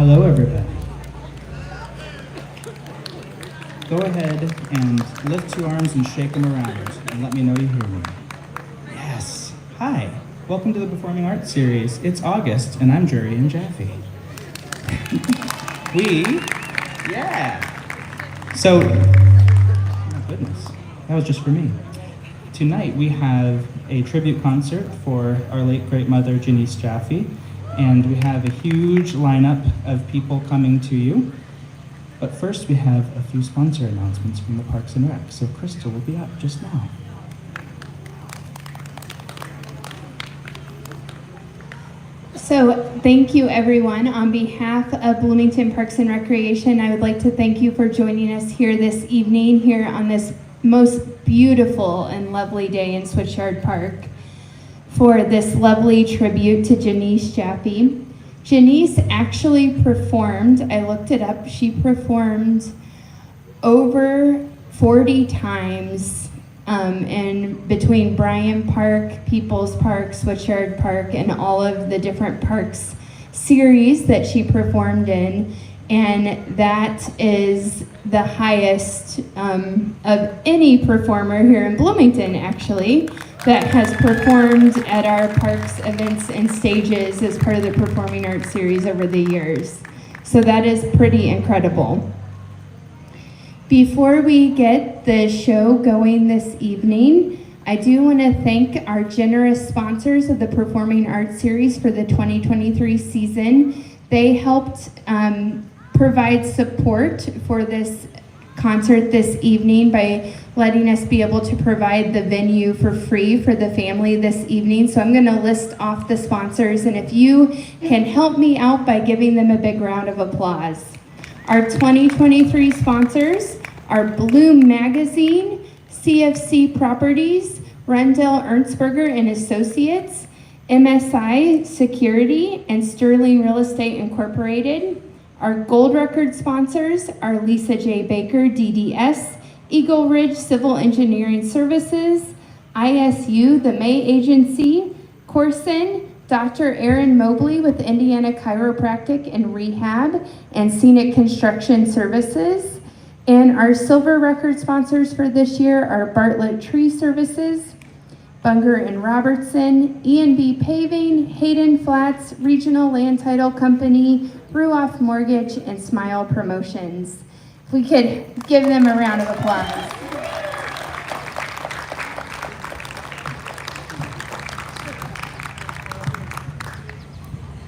Hello, everybody. Go ahead and lift your arms and shake them around and let me know you hear me. Yes. Hi. Welcome to the Performing Arts Series. It's August, and I'm Jury and Jaffe. So, oh goodness, that was just for me. Tonight we have a tribute concert for our late great mother, Janiece Jaffe, and we have a huge lineup of people coming to you. But first we have a few sponsor announcements from the Parks and Rec, so Crystal will be up just now. So thank you everyone. On behalf of Bloomington Parks and Recreation, I would like to thank you for joining us here this evening, here on this most beautiful and lovely day in Switchyard Park for this lovely tribute to Janiece Jaffe. Janiece actually performed, I looked it up, she performed over 40 times in between Bryant Park, People's Park, Switchyard Park, and all of the different parks series that she performed in. And that is the highest of any performer here in Bloomington, actually, that has performed at our parks, events, and stages as part of the Performing Arts Series over the years. So that is pretty incredible. Before we get the show going this evening, I do want to thank our generous sponsors of the Performing Arts Series for the 2023 season. They helped provide support for this concert this evening by letting us be able to provide the venue for free for the family this evening. So I'm going to list off the sponsors, and if you can help me out by giving them a big round of applause. Our 2023 sponsors are Bloom Magazine, CFC Properties, Rundell Ernstberger and Associates, MSI Security, and Sterling Real Estate Incorporated. Our gold record sponsors are Lisa J. Baker, DDS, Eagle Ridge Civil Engineering Services, ISU, the May Agency, Corson, Dr. Aaron Mobley with Indiana Chiropractic and Rehab, and Scenic Construction Services. And our silver record sponsors for this year are Bartlett Tree Services, Bunger and Robertson, E&B Paving, Hayden Flats, Regional Land Title Company, Ruoff Mortgage, and Smile Promotions. If we could give them a round of applause.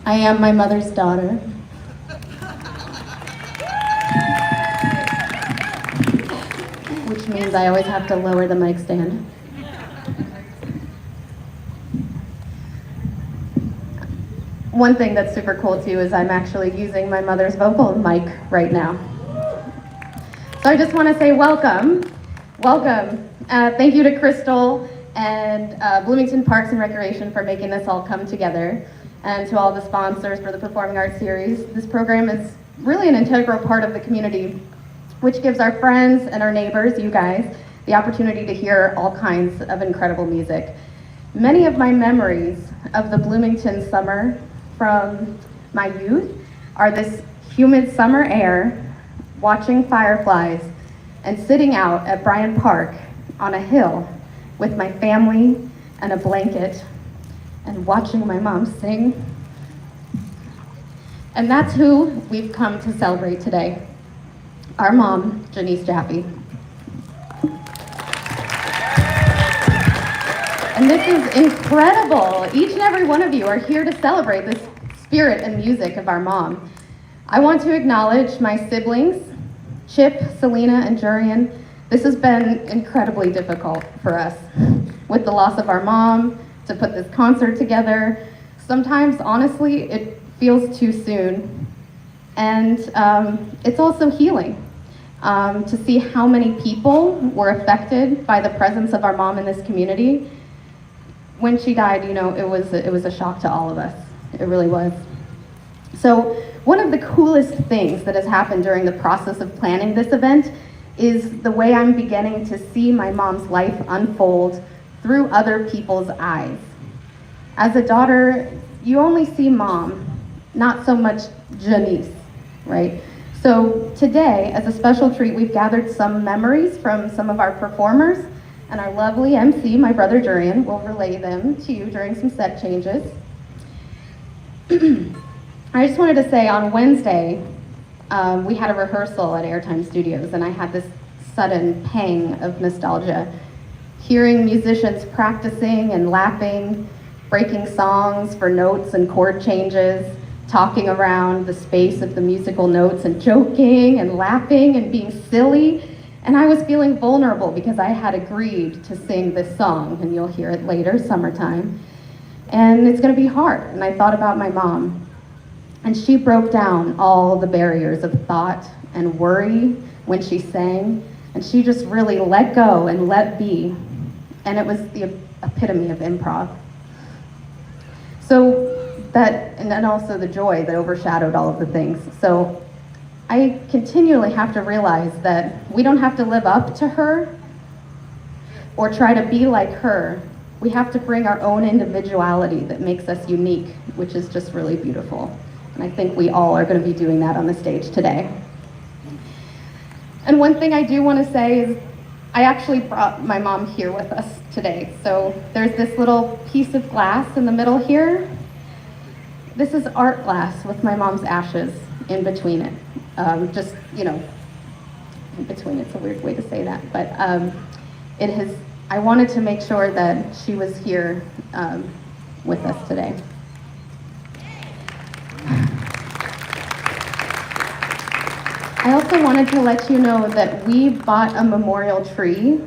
I am my mother's daughter. Which means I always have to lower the mic stand. One thing that's super cool too is I'm actually using my mother's vocal mic right now. So I just want to say welcome. Thank you to Crystal and Bloomington Parks and Recreation for making this all come together, and to all the sponsors for the Performing Arts Series. This program is really an integral part of the community, which gives our friends and our neighbors, you guys, the opportunity to hear all kinds of incredible music. Many of my memories of the Bloomington summer from my youth are this humid summer air, watching fireflies, and sitting out at Bryant Park on a hill with my family and a blanket and watching my mom sing. And that's who we've come to celebrate today. Our mom, Janiece Jaffe. And this is incredible. Each and every one of you are here to celebrate this spirit and music of our mom. I want to acknowledge my siblings, Chip, Selena, and Jurian. This has been incredibly difficult for us with the loss of our mom, to put this concert together. Sometimes, honestly, it feels too soon. And it's also healing to see how many people were affected by the presence of our mom in this community. When she died, you know, it was a shock to all of us. It really was. So one of the coolest things that has happened during the process of planning this event is the way I'm beginning to see my mom's life unfold through other people's eyes. As a daughter, you only see mom, not so much Janiece. right? So today, as a special treat, we've gathered some memories from some of our performers, and our lovely MC, my brother Durian, will relay them to you during some set changes. I just wanted to say on Wednesday, we had a rehearsal at Airtime Studios, and I had this sudden pang of nostalgia. Hearing musicians practicing and lapping, breaking songs for notes and chord changes, talking around the space of the musical notes and joking and laughing and being silly. And I was feeling vulnerable because I had agreed to sing this song, and you'll hear it later, Summertime. And it's gonna be hard. And I thought about my mom, and she broke down all the barriers of thought and worry when she sang, and she just really let go and let be. And it was the epitome of improv. So that, and then also the joy that overshadowed all of the things. So I continually have to realize that we don't have to live up to her or try to be like her. We have to bring our own individuality that makes us unique, which is just really beautiful. And I think we all are going to be doing that on the stage today. And one thing I do want to say is I actually brought my mom here with us today. So there's this little piece of glass in the middle here. This is art glass with my mom's ashes in between it. Just, you know, in between, it's a weird way to say that. But I wanted to make sure that she was here with us today. I also wanted to let you know that we bought a memorial tree,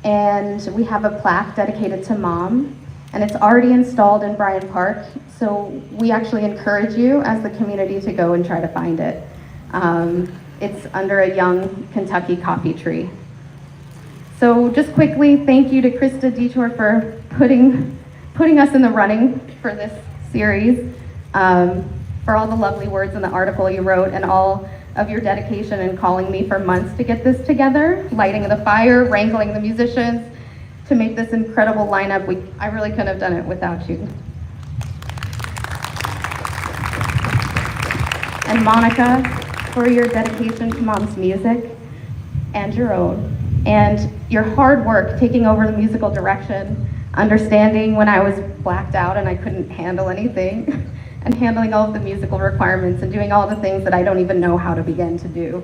and we have a plaque dedicated to Mom, and it's already installed in Bryant Park, so we actually encourage you as the community to go and try to find it. It's under a young Kentucky coffee tree. So just quickly, thank you to Krista Detour for putting us in the running for this series, for all the lovely words in the article you wrote, and all of your dedication in calling me for months to get this together, lighting the fire, wrangling the musicians to make this incredible lineup. I really couldn't have done it without you. And Monica, for your dedication to Mom's music and your own, and your hard work taking over the musical direction, understanding when I was blacked out and I couldn't handle anything, and handling all of the musical requirements and doing all the things that I don't even know how to begin to do.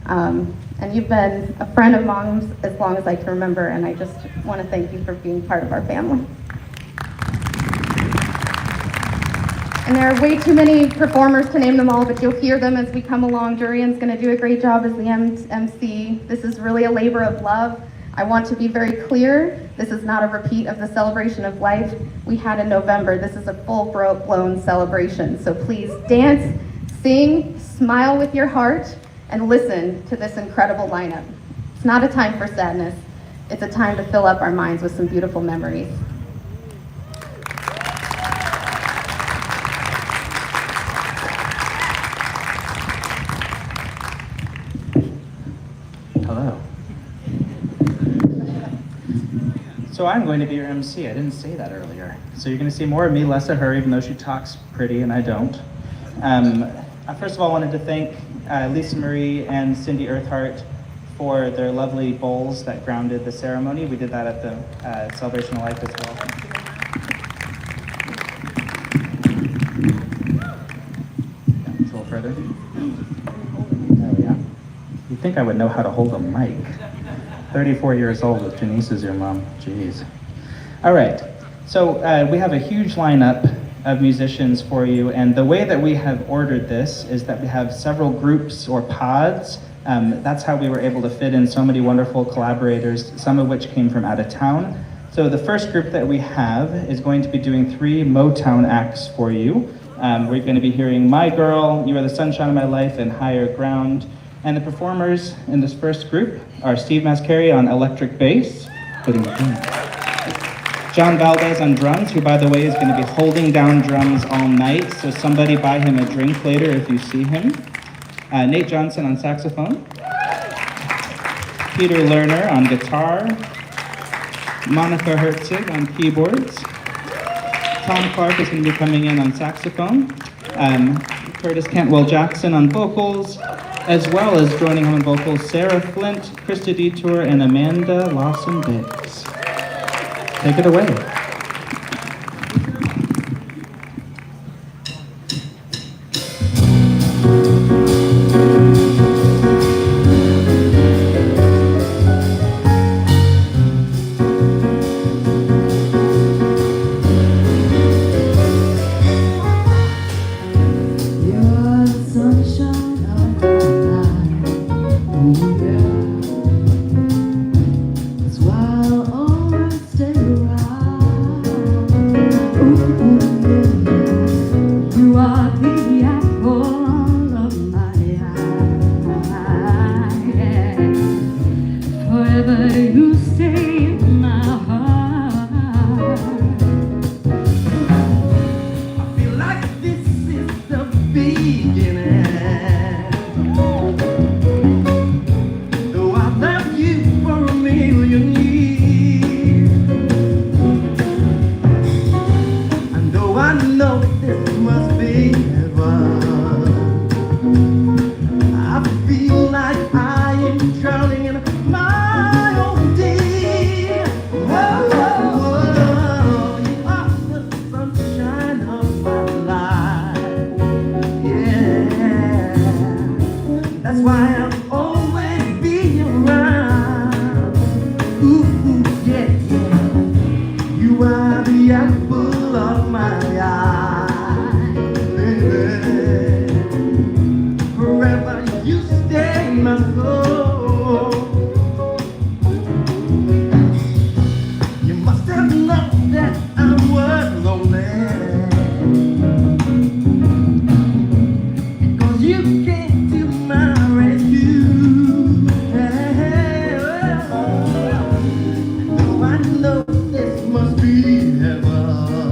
And you've been a friend of Mom's as long as I can remember, and I just want to thank you for being part of our family. And there are way too many performers to name them all, but you'll hear them as we come along. Durian's going to do a great job as the MC. This is really a labor of love. I want to be very clear, this is not a repeat of the celebration of life we had in November. This is a full-blown celebration. So please dance, sing, smile with your heart, and listen to this incredible lineup. It's not a time for sadness. It's a time to fill up our minds with some beautiful memories. Hello. So I'm going to be your MC. I didn't say that earlier. So you're going to see more of me, less of her, even though she talks pretty and I don't. First of all, I wanted to thank Lisa Marie and Cindy Earthart for their lovely bowls that grounded the ceremony. We did that at the Celebration of Life as well. Yeah, a little further. There we are. You'd think I would know how to hold a mic. 34 years old with Janiece as your mom. Jeez. All right. So we have a huge lineup of musicians for you, and the way that we have ordered this is that we have several groups or pods. That's how we were able to fit in so many wonderful collaborators, some of which came from out of town. So the first group that we have is going to be doing 3 Motown acts for you. We're going to be hearing My Girl, You Are the Sunshine of My Life, and Higher Ground. And the performers in this first group are Steve Mascari on electric bass, John Valdez on drums, who by the way is going to be holding down drums all night, so somebody buy him a drink later if you see him. Nate Johnson on saxophone, Peter Lerner on guitar, Monica Herzig on keyboards, Tom Clark is going to be coming in on saxophone, Curtis Cantwell Jackson on vocals, as well as joining him on vocals Sarah Flint, Krista Detour, and Amanda Lawson Biggs. Take it away. I know this must be heaven.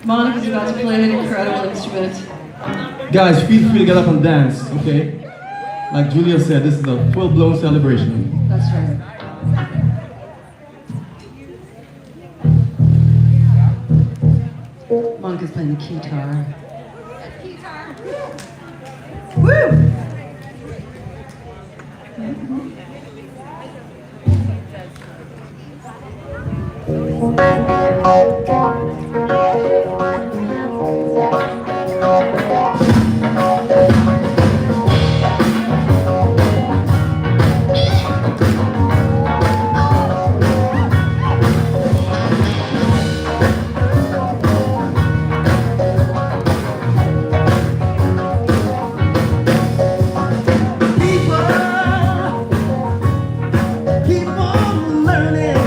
Monica's about to play an incredible instrument. Guys, feel free to get up and dance, okay? Like Julia said, this is a full-blown celebration. That's right. Monica's playing the guitar. Woo! Keep on learning.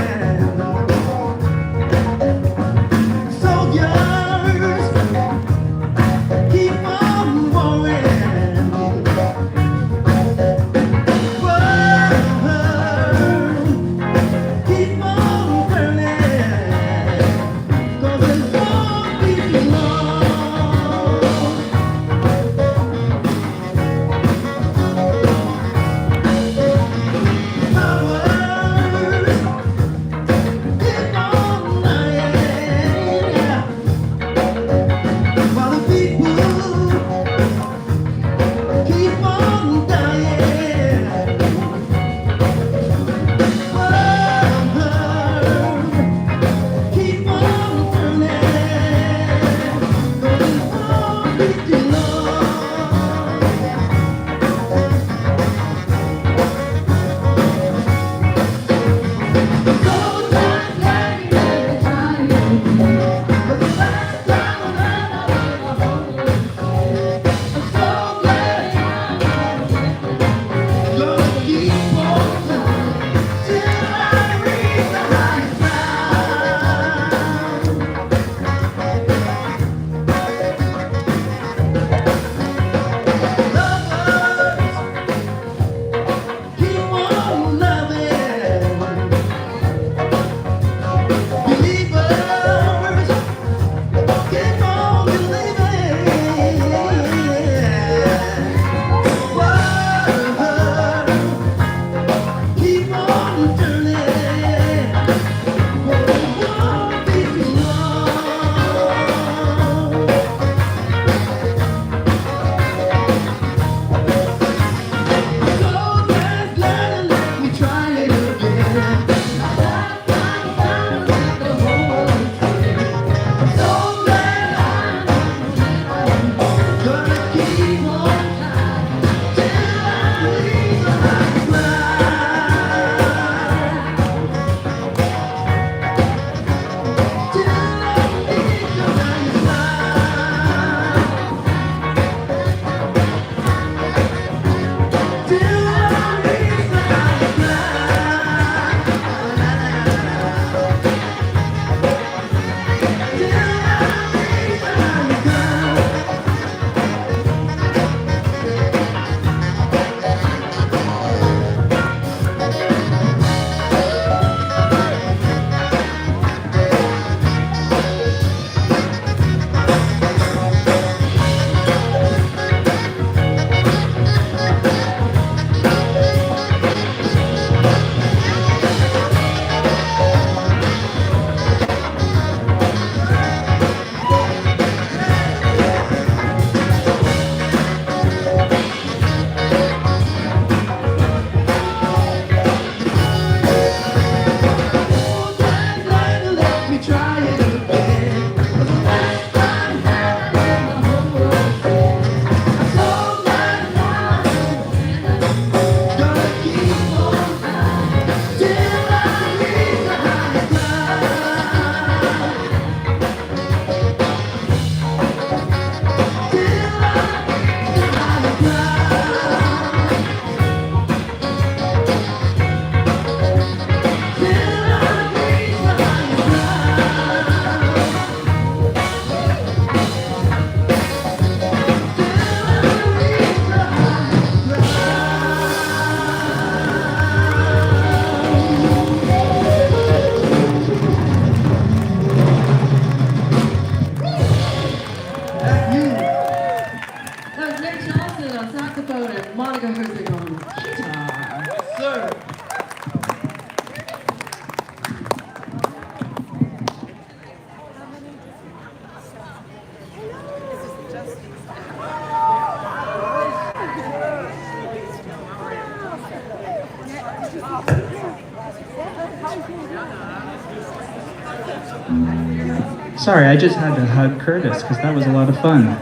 Sorry, I just had to hug Curtis because that was a lot of fun.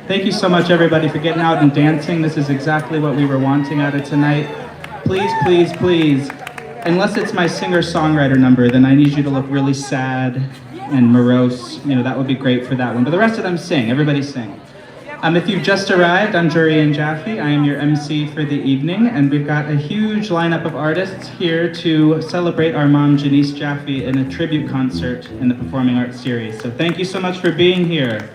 Thank you so much, everybody, for getting out and dancing. This is exactly what we were wanting out of tonight. Please, please, please, unless it's my singer-songwriter number, then I need you to look really sad and morose. You know, that would be great for that one. But the rest of them sing. Everybody sing. If you've just arrived, I'm Jurian Jaffe. I am your MC for the evening, and we've got a huge lineup of artists here to celebrate our mom, Janiece Jaffe, in a tribute concert in the Performing Arts Series. So thank you so much for being here.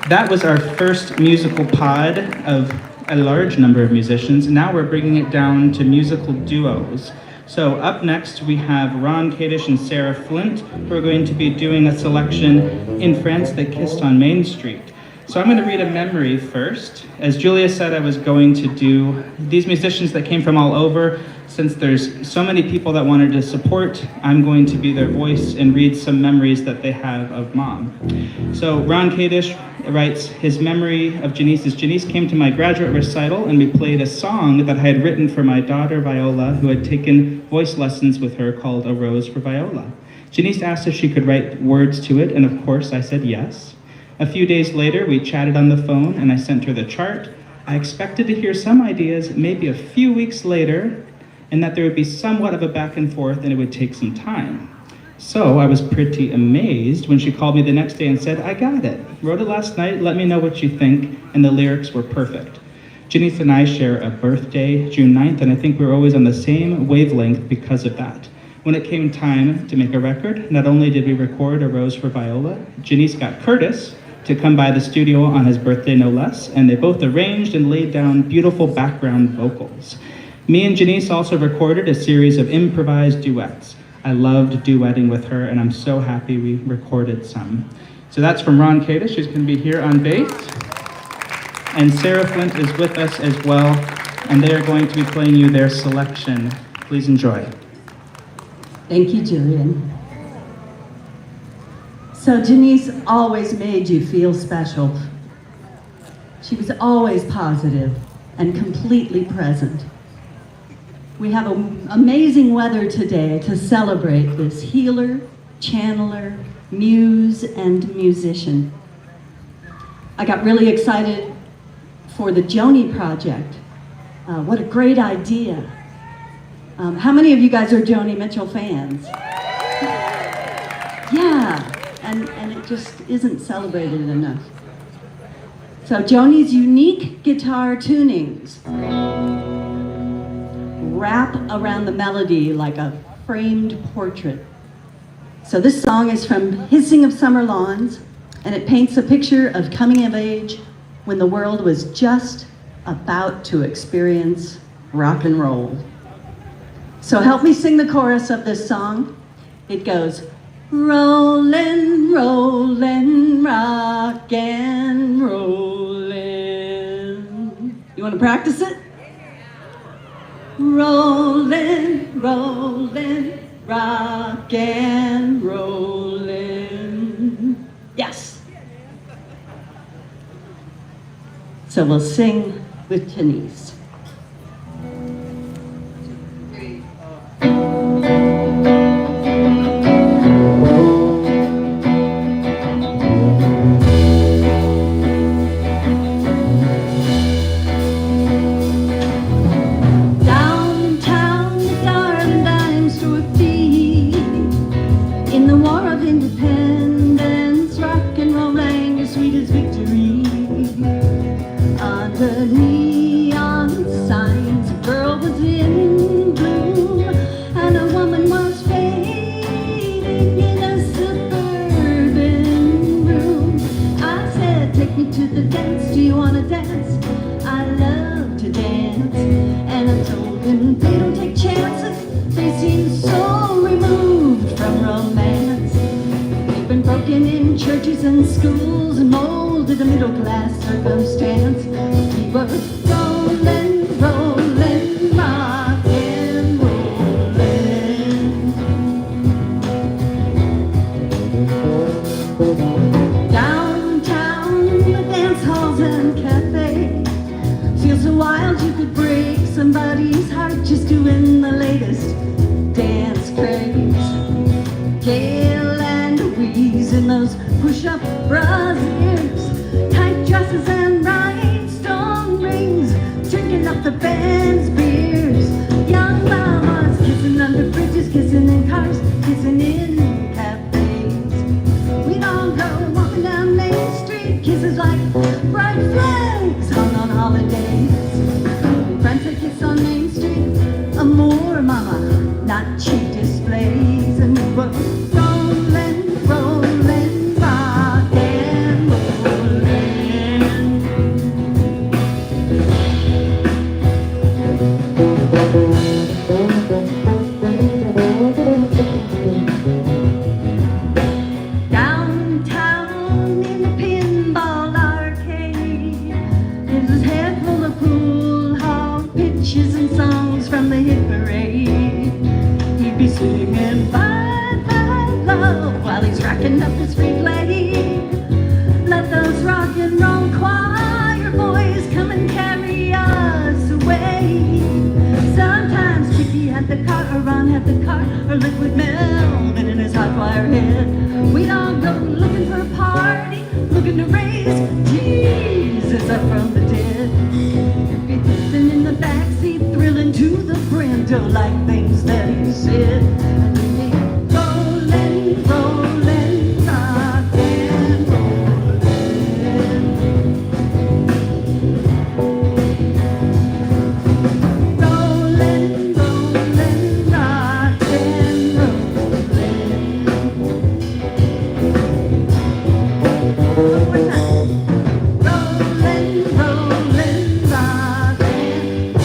That was our first musical pod of a large number of musicians. Now we're bringing it down to musical duos. So up next we have Ron Kadish and Sarah Flint, who are going to be doing a selection In France They Kissed on Main Street. So I'm going to read a memory first. As Julia said, I was going to do these musicians that came from all over. Since there's so many people that wanted to support, I'm going to be their voice and read some memories that they have of mom. So Ron Kadish writes his memory of Janiece is, Janiece came to my graduate recital and we played a song that I had written for my daughter Viola, who had taken voice lessons with her, called A Rose for Viola. Janiece asked if she could write words to it, and of course I said yes. A few days later, we chatted on the phone and I sent her the chart. I expected to hear some ideas maybe a few weeks later, and that there would be somewhat of a back and forth and it would take some time. So I was pretty amazed when she called me the next day and said, I got it. Wrote it last night, let me know what you think, and the lyrics were perfect. Janiece and I share a birthday, June 9th, and I think we were always on the same wavelength because of that. When it came time to make a record, not only did we record A Rose for Viola, Janiece got Curtis to come by the studio on his birthday, no less, and they both arranged and laid down beautiful background vocals. Me and Janiece also recorded a series of improvised duets. I loved duetting with her, and I'm so happy we recorded some. So that's from Ron Kadish, who's going to be here on bass. And Sarah Flint is with us as well, and they are going to be playing you their selection. Please enjoy. Thank you, Julian. So Janiece always made you feel special. She was always positive and completely present. We have amazing weather today to celebrate this healer, channeler, muse, and musician. I got really excited for the Joni project. What a great idea. How many of you guys are Joni Mitchell fans? Yeah, and it just isn't celebrated enough. So Joni's unique guitar tunings wrap around the melody like a framed portrait. So this song is from Hissing of Summer Lawns, and it paints a picture of coming of age when the world was just about to experience rock and roll. So help me sing the chorus of this song. It goes, rollin', rollin', rock and rollin'. You want to practice it? Rollin', rollin', rock and rollin'. Yes. So we'll sing with Janiece. Churches and schools and molded a middle-class circumstance. We were rolling, rolling, rock and rolling. Downtown, the dance halls and cafes. Feels so wild you could break somebody's heart just doing the latest Downtown in the pinball arcade, there's his head full of pool hall pitches and songs from the hit parade. He'd be singing Bye Bye Love while he's racking up his free play. Let those rock and roll choir boys come and carry us away. Sometimes Chicky had the car, or Ron had the car, or Liquid Melvin in his hot wire head. We'd all go looking for a party, looking to raise Jesus up from the dead. Be sitting in the backseat, thrilling to the brim, don't like things that he said. And we'd be rolling, rolling, rock and rolling. Rolling, rolling, rock and rolling. One more time. Rolling, rolling, rock and rolling.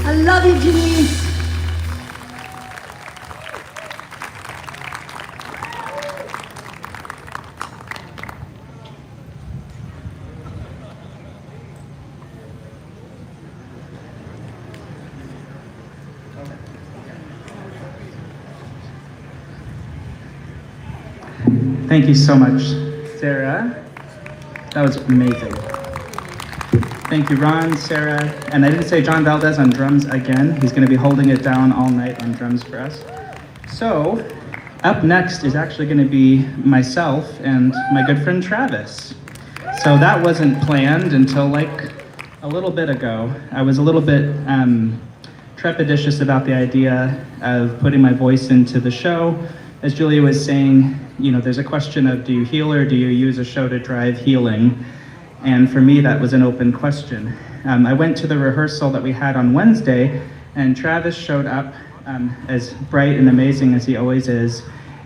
I love you, Janiece. Thank you so much, Sarah. That was amazing. Thank you, Ron, Sarah, and I didn't say John Valdez on drums again. He's going to be holding it down all night on drums for us. So, up next is actually going to be myself and my good friend Travis. So that wasn't planned until like a little bit ago. I was a little bit trepidatious about the idea of putting my voice into the show. As Julia was saying, you know, there's a question of do you heal or do you use a show to drive healing? And for me, that was an open question. I went to the rehearsal that we had on Wednesday, and Travis showed up as bright and amazing as he always is.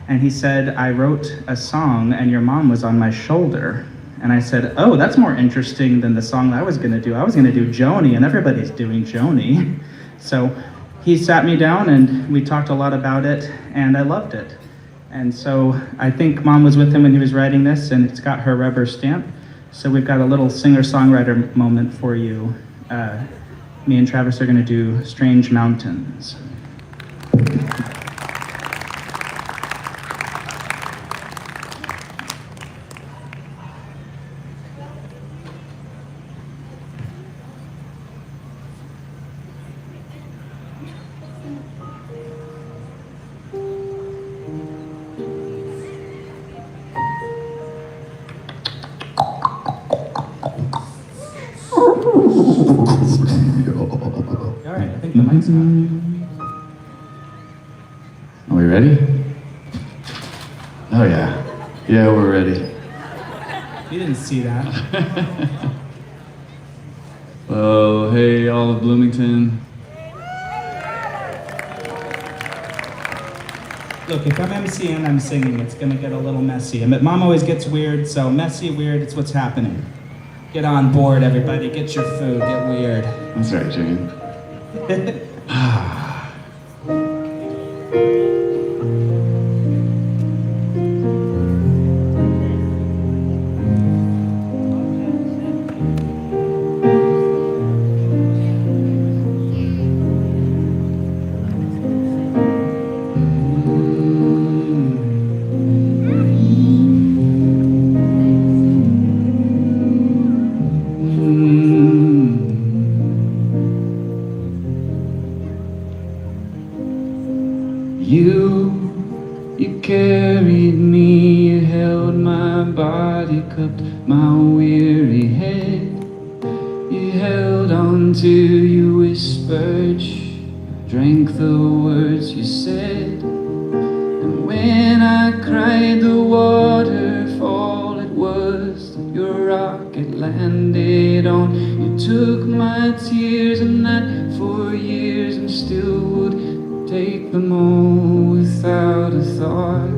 And he said, I wrote a song and your mom was on my shoulder. And I said, oh, that's more interesting than the song that I was gonna do. I was gonna do Joni, and everybody's doing Joni. So he sat me down and we talked a lot about it, and I loved it. And so I think Mom was with him when he was writing this, and it's got her rubber stamp. So we've got a little singer-songwriter moment for you. Me and Travis are gonna do Strange Mountains. All right, I think the mic's on. Are we ready? Oh yeah. Yeah, we're ready. You didn't see that. Oh, hey, all of Bloomington. Look, if I'm MCing, I'm singing. It's gonna get a little messy. And Mom always gets weird, so messy, weird, it's what's happening. Get on board, everybody. Get your food. Get weird. That's right, Jane. You carried me, you held my body, cupped my weary head. You held on to, you whispered, shh, drank the words you said. And when I cried the waterfall, it was that your rocket landed on. You took my tears and not for years, and still would take them all without a thought.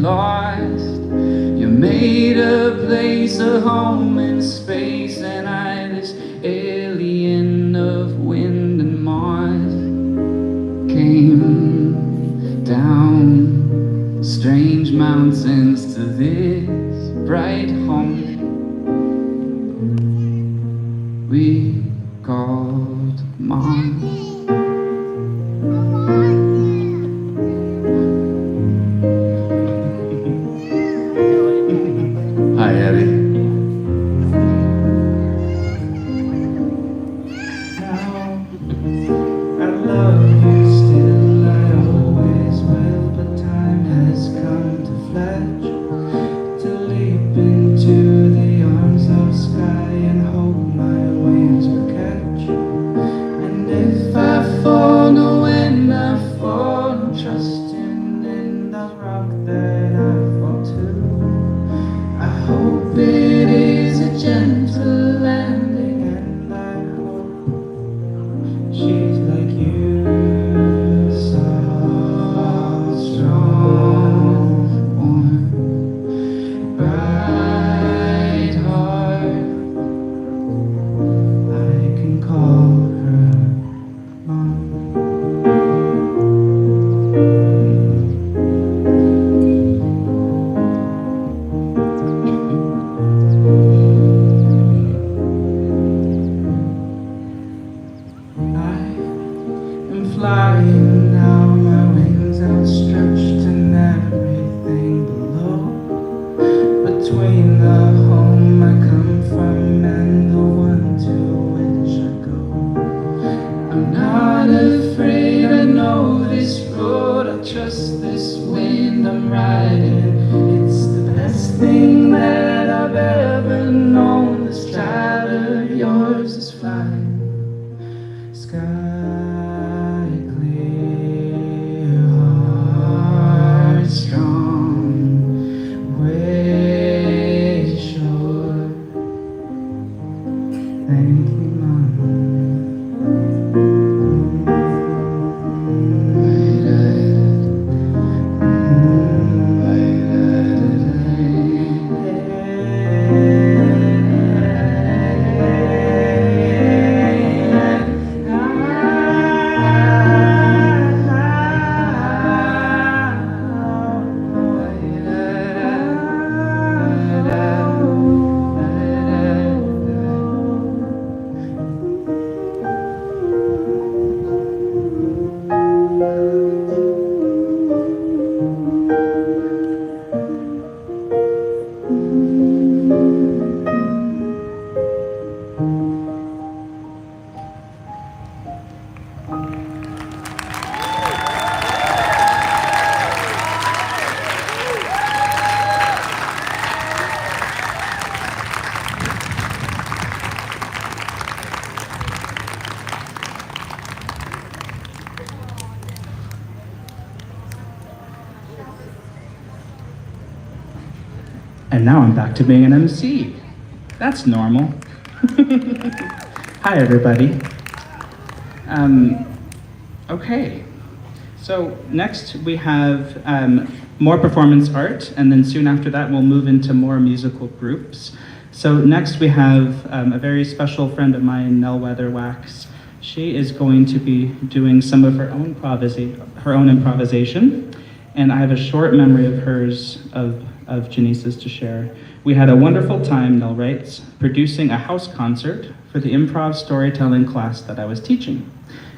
lost. You made a place, a home in space, and I, this alien of wind and moss, came down strange mountains to this bright home we called Mom. Hi, Abby. Now, I love you still, I always will, but time has come to fledge, to leap into the arms of sky and hope my wings will catch. And if I fall, know when I fall, trusting in the rock that I fall to. I hope it is a gentle landing, and I hope she's like you, soft, strong, warm, bright heart. I can call her Mom. I am flying now, my wings outstretched and everything below. Between the home I come from and the one to which I go. I'm not afraid, I know this road, I trust this wind I'm riding. It's the best thing that I've ever known. This child of yours is flying. Sky clear, heart strong, way short. Thank you, Mom. And now I'm back to being an MC. That's normal. Hi, everybody. Okay, so next we have more performance art, and then soon after that we'll move into more musical groups. So next we have a very special friend of mine, Nell Weatherwax. She is going to be doing some of her own improvisation, and I have a short memory of hers, of Janiece's to share. We had a wonderful time, Nell writes, producing a house concert for the improv storytelling class that I was teaching.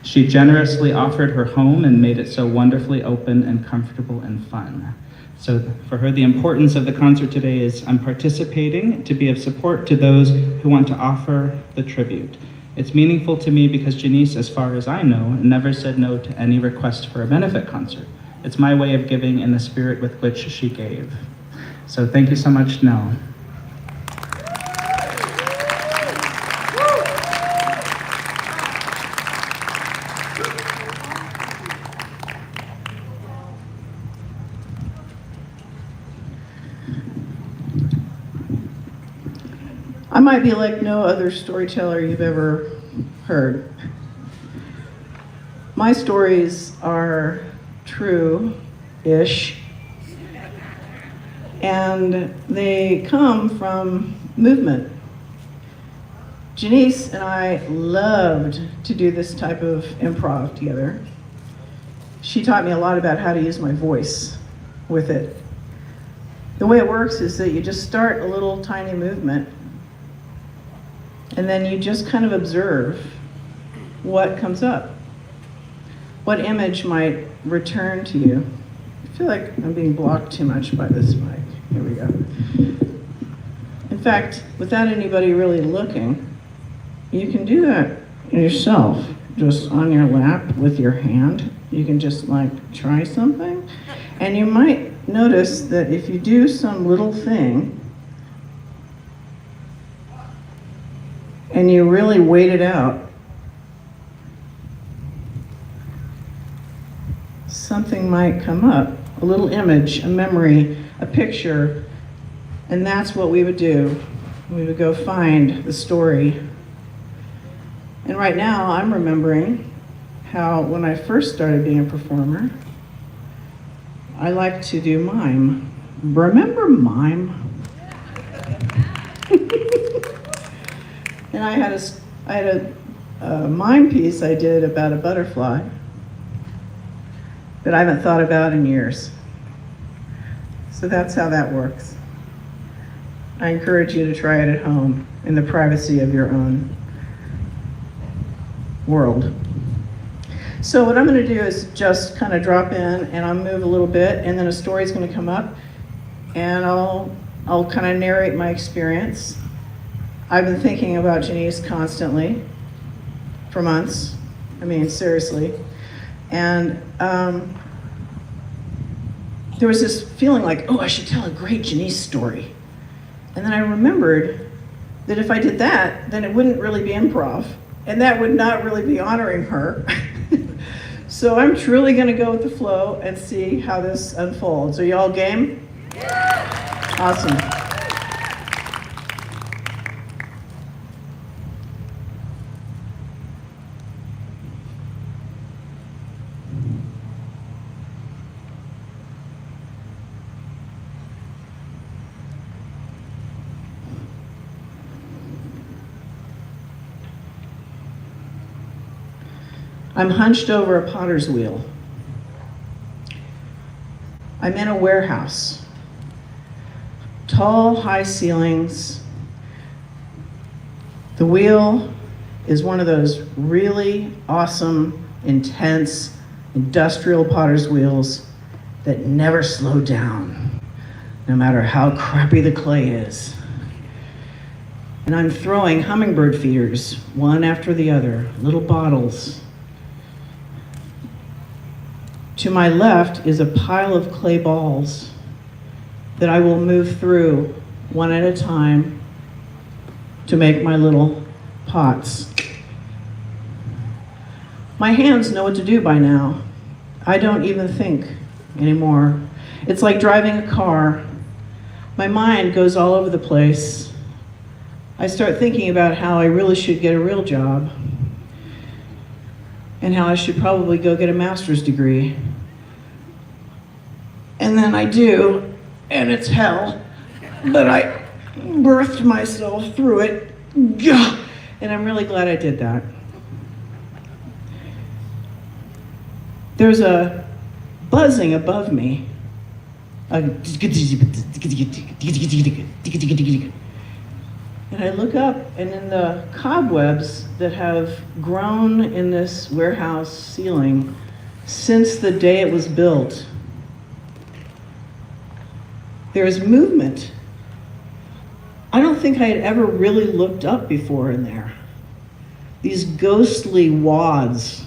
She generously offered her home and made it so wonderfully open and comfortable and fun. So for her, the importance of the concert today is I'm participating to be of support to those who want to offer the tribute. It's meaningful to me because Janiece, as far as I know, never said no to any request for a benefit concert. It's my way of giving in the spirit with which she gave. So thank you so much, Nell. I might be like no other storyteller you've ever heard. My stories are true-ish. And they come from movement. Janiece and I loved to do this type of improv together. She taught me a lot about how to use my voice with it. The way it works is that you just start a little tiny movement, and then you just kind of observe what comes up. What image might return to you? I feel like I'm being blocked too much by this mic. Here we go. In fact, without anybody really looking, you can do that yourself, just on your lap with your hand. You can just like try something, and you might notice that if you do some little thing and you really wait it out, something might come up, a little image, a memory, a picture, and that's what we would do. We would go find the story. And right now, I'm remembering how when I first started being a performer, I liked to do mime. Remember mime? And I had a mime piece I did about a butterfly that I haven't thought about in years. So that's how that works. I encourage you to try it at home in the privacy of your own world. So what I'm going to do is just kind of drop in and I'll move a little bit, and then a story's going to come up, and I'll kind of narrate my experience. I've been thinking about Janiece constantly for months. I mean, seriously. And there was this feeling like, oh, I should tell a great Janiece story. And then I remembered that if I did that, then it wouldn't really be improv. And that would not really be honoring her. So I'm truly gonna go with the flow and see how this unfolds. Are you all game? Yeah. Awesome. I'm hunched over a potter's wheel. I'm in a warehouse. Tall, high ceilings. The wheel is one of those really awesome, intense, industrial potter's wheels that never slow down, no matter how crappy the clay is. And I'm throwing hummingbird feeders, one after the other, little bottles. To my left is a pile of clay balls that I will move through one at a time to make my little pots. My hands know what to do by now. I don't even think anymore. It's like driving a car. My mind goes all over the place. I start thinking about how I really should get a real job and how I should probably go get a master's degree. And then I do, and it's hell, but I birthed myself through it, and I'm really glad I did that. There's a buzzing above me. And I look up, and in the cobwebs that have grown in this warehouse ceiling since the day it was built, there is movement. I don't think I had ever really looked up before in there. These ghostly wads.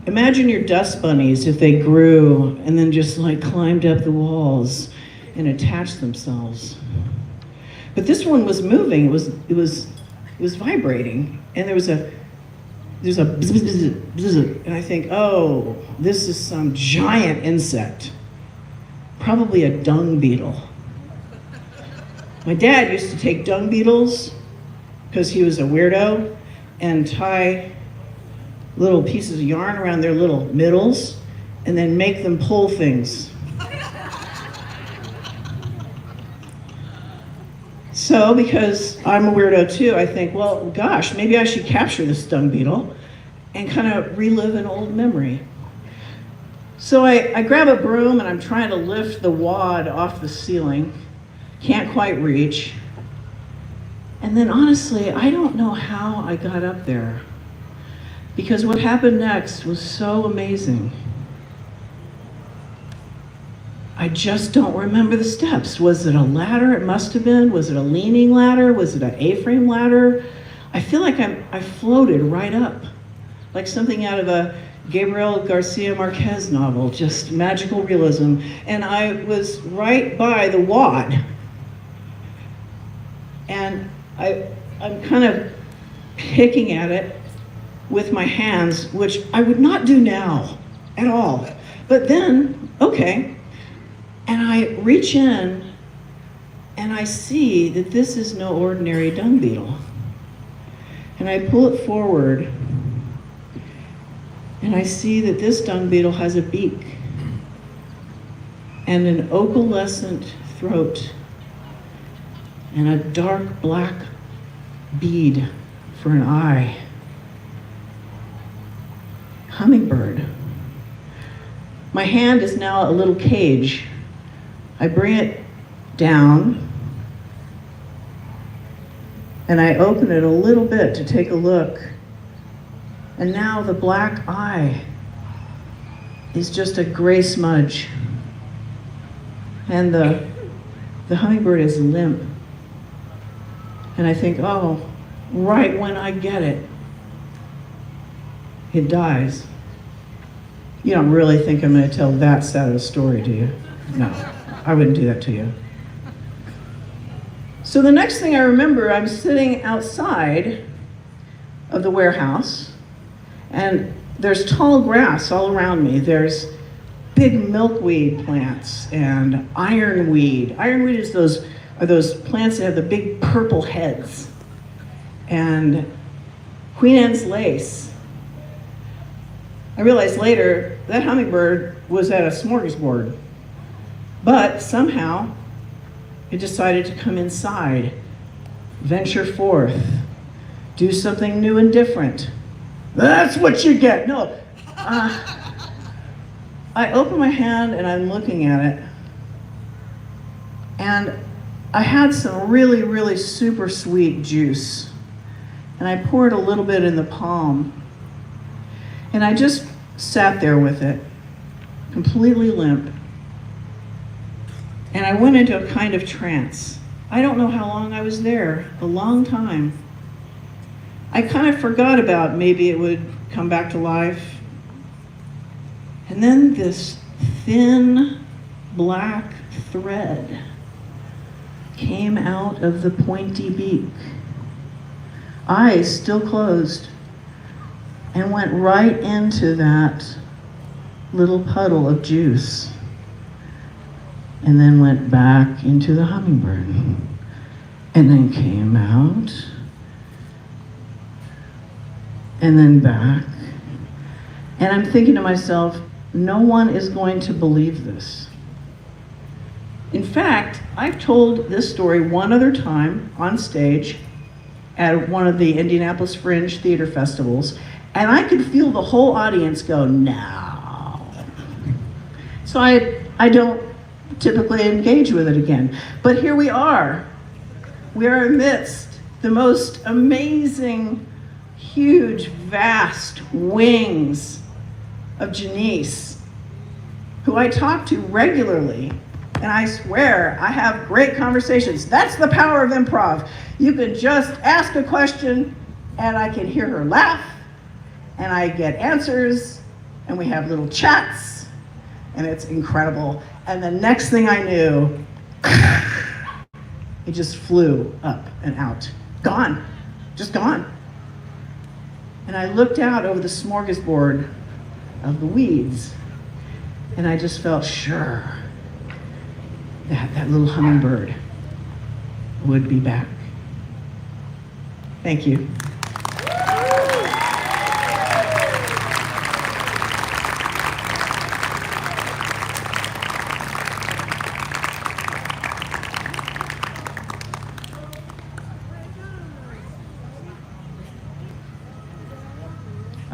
Imagine your dust bunnies if they grew and then just like climbed up the walls and attached themselves. But this one was moving. It was vibrating, and there's a bzz, bzz, bzz, and I think, oh, this is some giant insect. Probably a dung beetle. My dad used to take dung beetles, because he was a weirdo, and tie little pieces of yarn around their little middles, and then make them pull things. So, because I'm a weirdo too, I think, well, gosh, maybe I should capture this dung beetle and kind of relive an old memory. So I grab a broom and I'm trying to lift the wad off the ceiling. Can't quite reach. And then honestly, I don't know how I got up there, because what happened next was so amazing. I just don't remember the steps. Was it a ladder? It must have been. Was it a leaning ladder? Was it an A-frame ladder? I feel like I floated right up, like something out of a Gabriel Garcia Marquez novel, just magical realism. And I was right by the wad. And I'm kind of picking at it with my hands, which I would not do now at all. But then, okay. And I reach in and I see that this is no ordinary dung beetle. And I pull it forward and I see that this dung beetle has a beak and an opalescent throat and a dark black bead for an eye. Hummingbird. My hand is now a little cage. I bring it down and I open it a little bit to take a look. And now the black eye is just a gray smudge. And the hummingbird is limp. And I think, oh, right when I get it, it dies. You don't really think I'm going to tell that sad of a story, do you? No, I wouldn't do that to you. So the next thing I remember, I'm sitting outside of the warehouse, and there's tall grass all around me. There's big milkweed plants and ironweed. Ironweed are those plants that have the big purple heads. And Queen Anne's lace. I realized later that hummingbird was at a smorgasbord, but somehow it decided to come inside, venture forth, do something new and different. That's what you get. No. I open my hand and I'm looking at it, and I had some really, really super sweet juice, and I poured a little bit in the palm, and I just sat there with it, completely limp, and I went into a kind of trance. I don't know how long I was there, a long time. I kind of forgot about maybe it would come back to life. And then this thin black thread came out of the pointy beak, eyes still closed, and went right into that little puddle of juice, and then went back into the hummingbird, and then came out, and then back. And I'm thinking to myself, no one is going to believe this. In fact, I've told this story one other time on stage at one of the Indianapolis Fringe Theater Festivals, and I could feel the whole audience go, no. So I don't typically engage with it again. But here we are. We are amidst the most amazing, huge, vast wings of Janiece, who I talk to regularly. And I swear, I have great conversations. That's the power of improv. You can just ask a question, and I can hear her laugh, and I get answers, and we have little chats, and it's incredible. And the next thing I knew, it just flew up and out. Gone, just gone. And I looked out over the smorgasbord of the weeds, and I just felt sure that little hummingbird would be back. Thank you.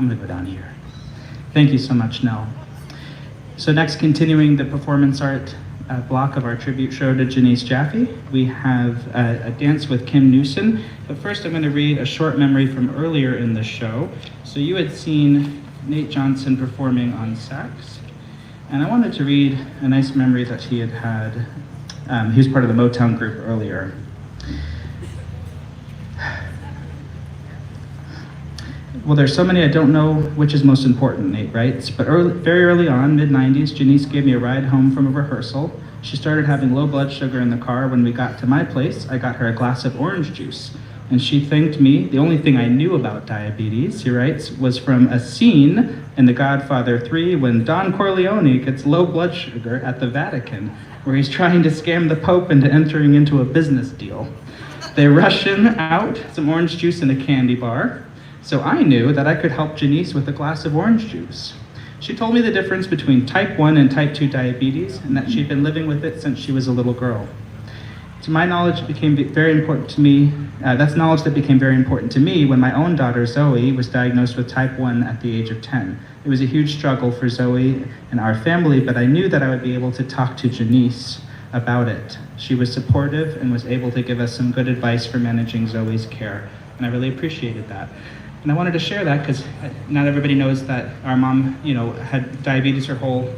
I'm gonna go down here. Thank you so much, Nell. So next, continuing the performance art block of our tribute show to Janiece Jaffe, we have a dance with Kim Newson. But first I'm going to read a short memory from earlier in the show. So you had seen Nate Johnson performing on sax, and I wanted to read a nice memory that he had had. He was part of the Motown group earlier. Well, there's so many I don't know which is most important, Nate writes, but very early on, mid-90s, Janiece gave me a ride home from a rehearsal. She started having low blood sugar in the car. When we got to my place, I got her a glass of orange juice, and she thanked me. The only thing I knew about diabetes, he writes, was from a scene in The Godfather 3 when Don Corleone gets low blood sugar at the Vatican, where he's trying to scam the Pope into entering into a business deal. They rush him out, some orange juice and a candy bar. So I knew that I could help Janiece with a glass of orange juice. She told me the difference between type 1 and type 2 diabetes, and that she'd been living with it since she was a little girl. To my knowledge, it became very important to me. That's knowledge that became very important to me when my own daughter, Zoe, was diagnosed with type 1 at the age of 10. It was a huge struggle for Zoe and our family, but I knew that I would be able to talk to Janiece about it. She was supportive and was able to give us some good advice for managing Zoe's care, and I really appreciated that. And I wanted to share that because not everybody knows that our mom, had diabetes her whole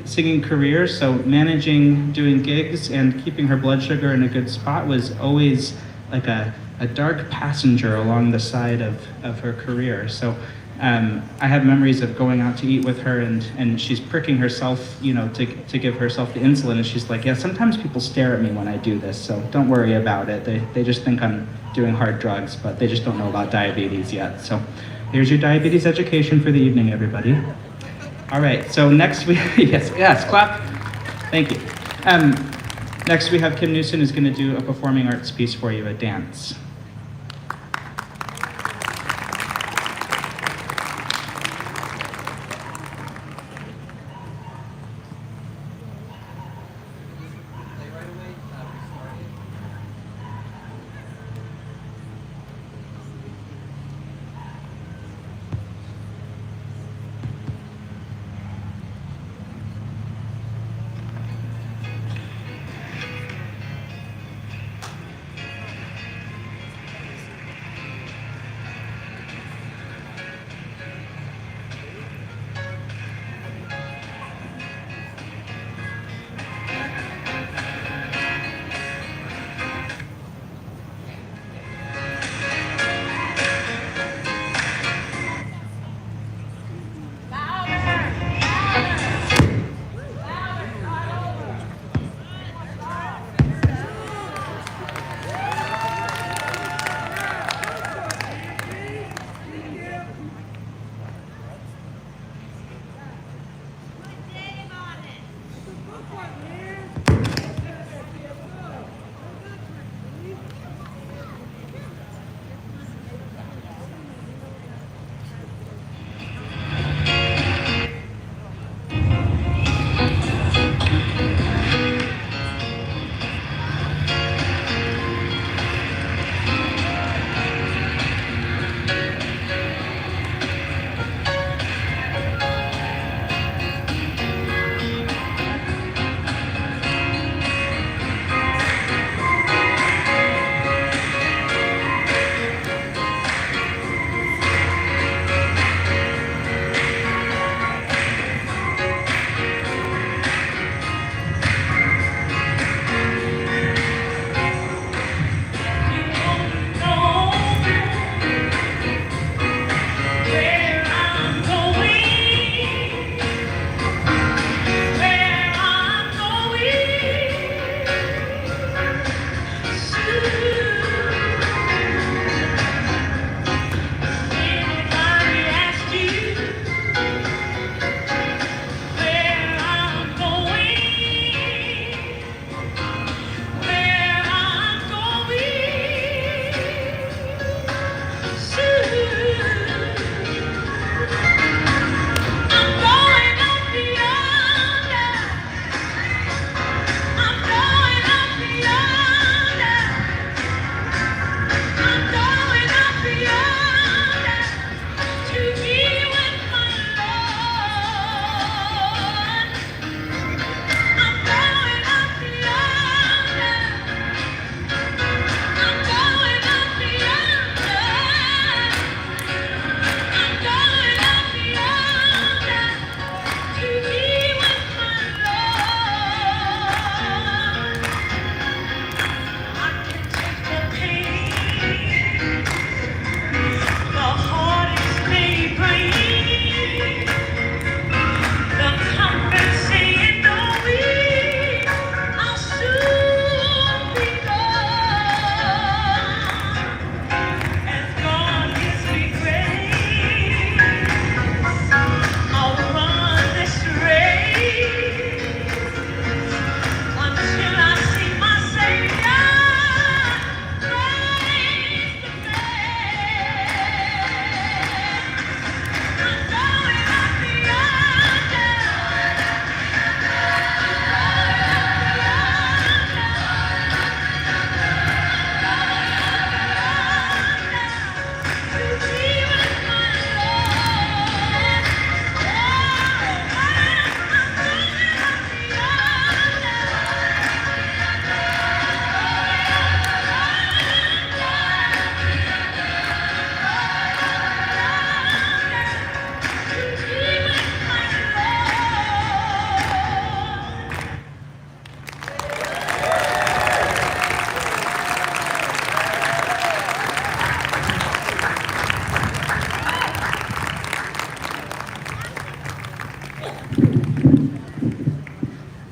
singing career. So managing, doing gigs, and keeping her blood sugar in a good spot was always like a dark passenger along the side of her career. So I have memories of going out to eat with her, and she's pricking herself, to give herself the insulin, and she's like, yeah, sometimes people stare at me when I do this, so don't worry about it. They just think I'm doing hard drugs, but they just don't know about diabetes yet. So here's your diabetes education for the evening, everybody. All right, so next we, yes, clap. Thank you. Next we have Kim Newson who's gonna do a performing arts piece for you, a dance.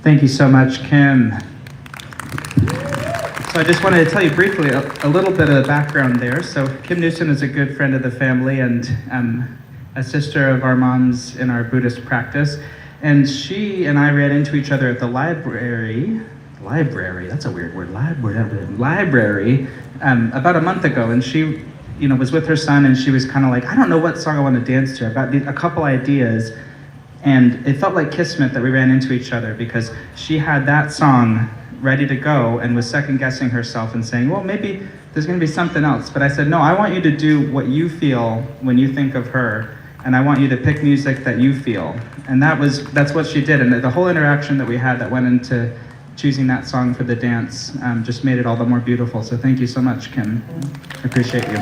Thank you so much, Kim. So I just wanted to tell you briefly a little bit of the background there. So Kim Newson is a good friend of the family and a sister of our mom's in our Buddhist practice. And she and I ran into each other at the library, that's a weird word, library, about a month ago. And she, was with her son, and she was kind of like, I don't know what song I want to dance to. I've got a couple ideas. And it felt like kismet that we ran into each other, because she had that song ready to go and was second guessing herself and saying, well, maybe there's going to be something else. But I said, no, I want you to do what you feel when you think of her, and I want you to pick music that you feel. And that's what she did. And the whole interaction that we had that went into choosing that song for the dance just made it all the more beautiful. So thank you so much, Kim. I appreciate you.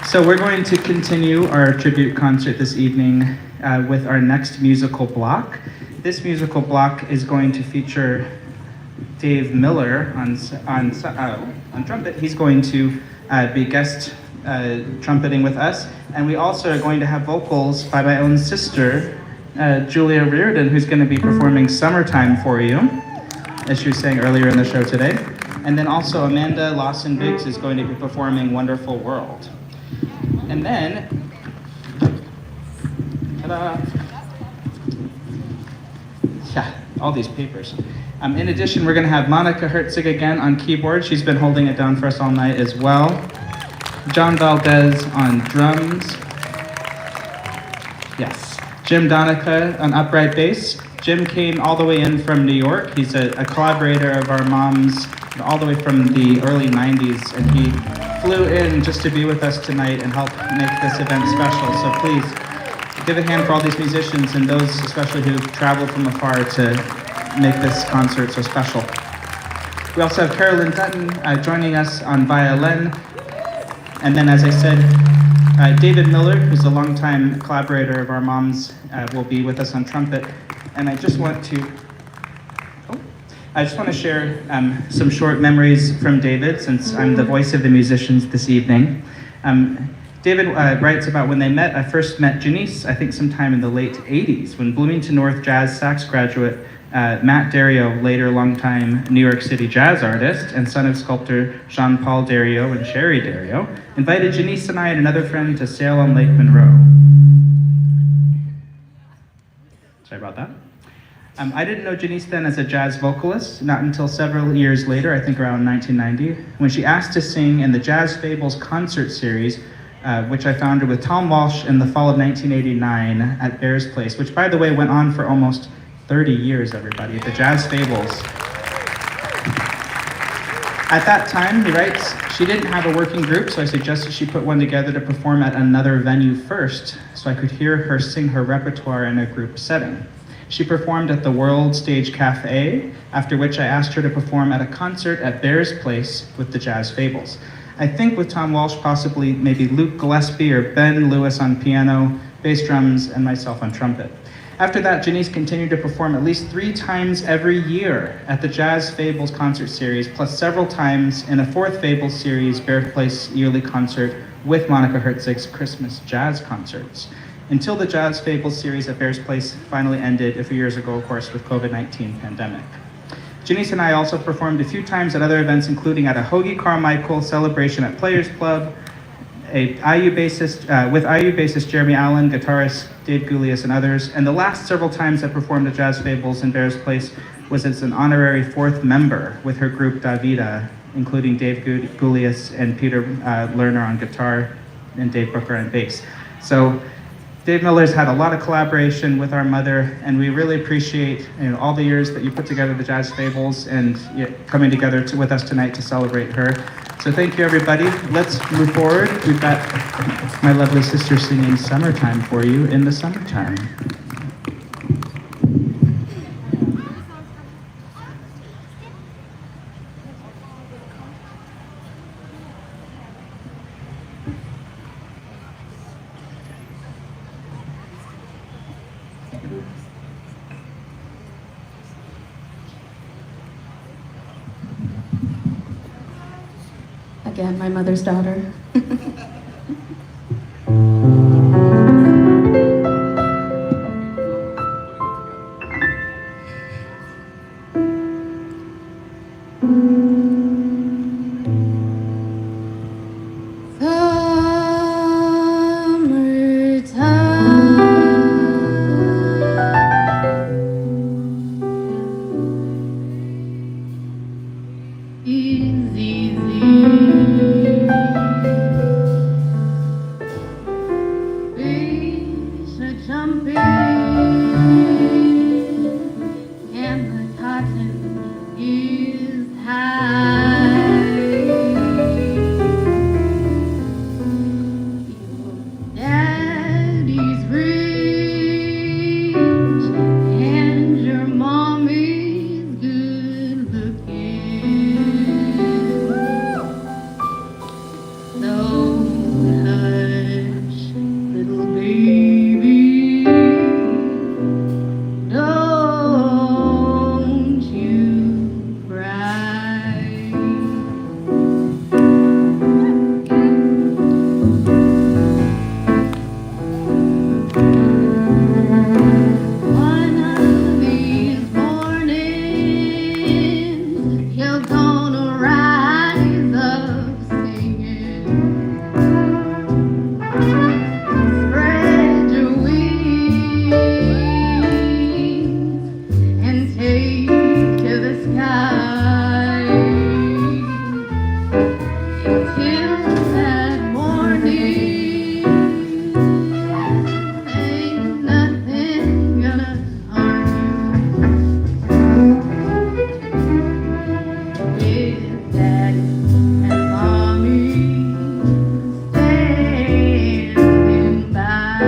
So we're going to continue our tribute concert this evening with our next musical block. This musical block is going to feature Dave Miller on trumpet. He's going to be guest trumpeting with us. And we also are going to have vocals by my own sister, Julia Reardon, who's going to be performing Summertime for you, as she was saying earlier in the show today. And then also Amanda Lawson-Biggs is going to be performing Wonderful World. And then, ta-da! Yeah, all these papers. In addition, we're going to have Monica Herzig again on keyboard. She's been holding it down for us all night as well. John Valdez on drums. Yes. Jim Donica on upright bass. Jim came all the way in from New York. He's a collaborator of our mom's all the way from the early 90s, and he flew in just to be with us tonight and help make this event special. So please give a hand for all these musicians and those especially who traveled from afar to make this concert so special. We also have Carolyn Dutton joining us on violin. And then, as I said, David Miller, who's a longtime collaborator of our mom's, will be with us on trumpet. And I just want to share some short memories from David, since I'm the voice of the musicians this evening. David writes about when they met. I first met Janiece, I think sometime in the late 80s, when Bloomington North jazz sax graduate Matt Dario, later longtime New York City jazz artist and son of sculptor Jean-Paul Dario and Sherry Dario, invited Janiece and I and another friend to sail on Lake Monroe. Sorry about that. I didn't know Janiece then as a jazz vocalist, not until several years later, I think around 1990, when she asked to sing in the Jazz Fables concert series, which I founded with Tom Walsh in the fall of 1989 at Bear's Place, which, by the way, went on for almost 30 years, everybody, the Jazz Fables. At that time, he writes, she didn't have a working group, so I suggested she put one together to perform at another venue first, so I could hear her sing her repertoire in a group setting. She performed at the World Stage Cafe, after which I asked her to perform at a concert at Bear's Place with the Jazz Fables. I think with Tom Walsh, possibly maybe Luke Gillespie or Ben Lewis on piano, bass drums, and myself on trumpet. After that, Janiece continued to perform at least 3 times every year at the Jazz Fables concert series, plus several times in a 4th Fables series, Bear Place yearly concert with Monica Herzig's Christmas jazz concerts, until the Jazz Fables series at Bear's Place finally ended a few years ago, of course, with COVID-19 pandemic. Janiece and I also performed a few times at other events, including at a Hoagie Carmichael celebration at Players Club, with IU bassist Jeremy Allen, guitarist Dave Gulius, and others. And the last several times I performed at Jazz Fables in Bear's Place was as an honorary 4th member with her group Davida, including Dave Gulius and Peter Lerner on guitar and Dave Brooker on bass. So Dave Miller's had a lot of collaboration with our mother, and we really appreciate all the years that you put together the Jazz Fables and coming together with us tonight to celebrate her. So thank you, everybody. Let's move forward. We've got my lovely sister singing Summertime for you in the summertime. Again, my mother's daughter. jumping and the cotton is high. Daddy's rich and your mommy's good looking. So hush, little baby, don't you cry. One of these mornings, you're gonna rise up singing. Spread your wings and take to the sky. Until that morning, ain't nothing gonna harm you. With Daddy and Mommy standing by.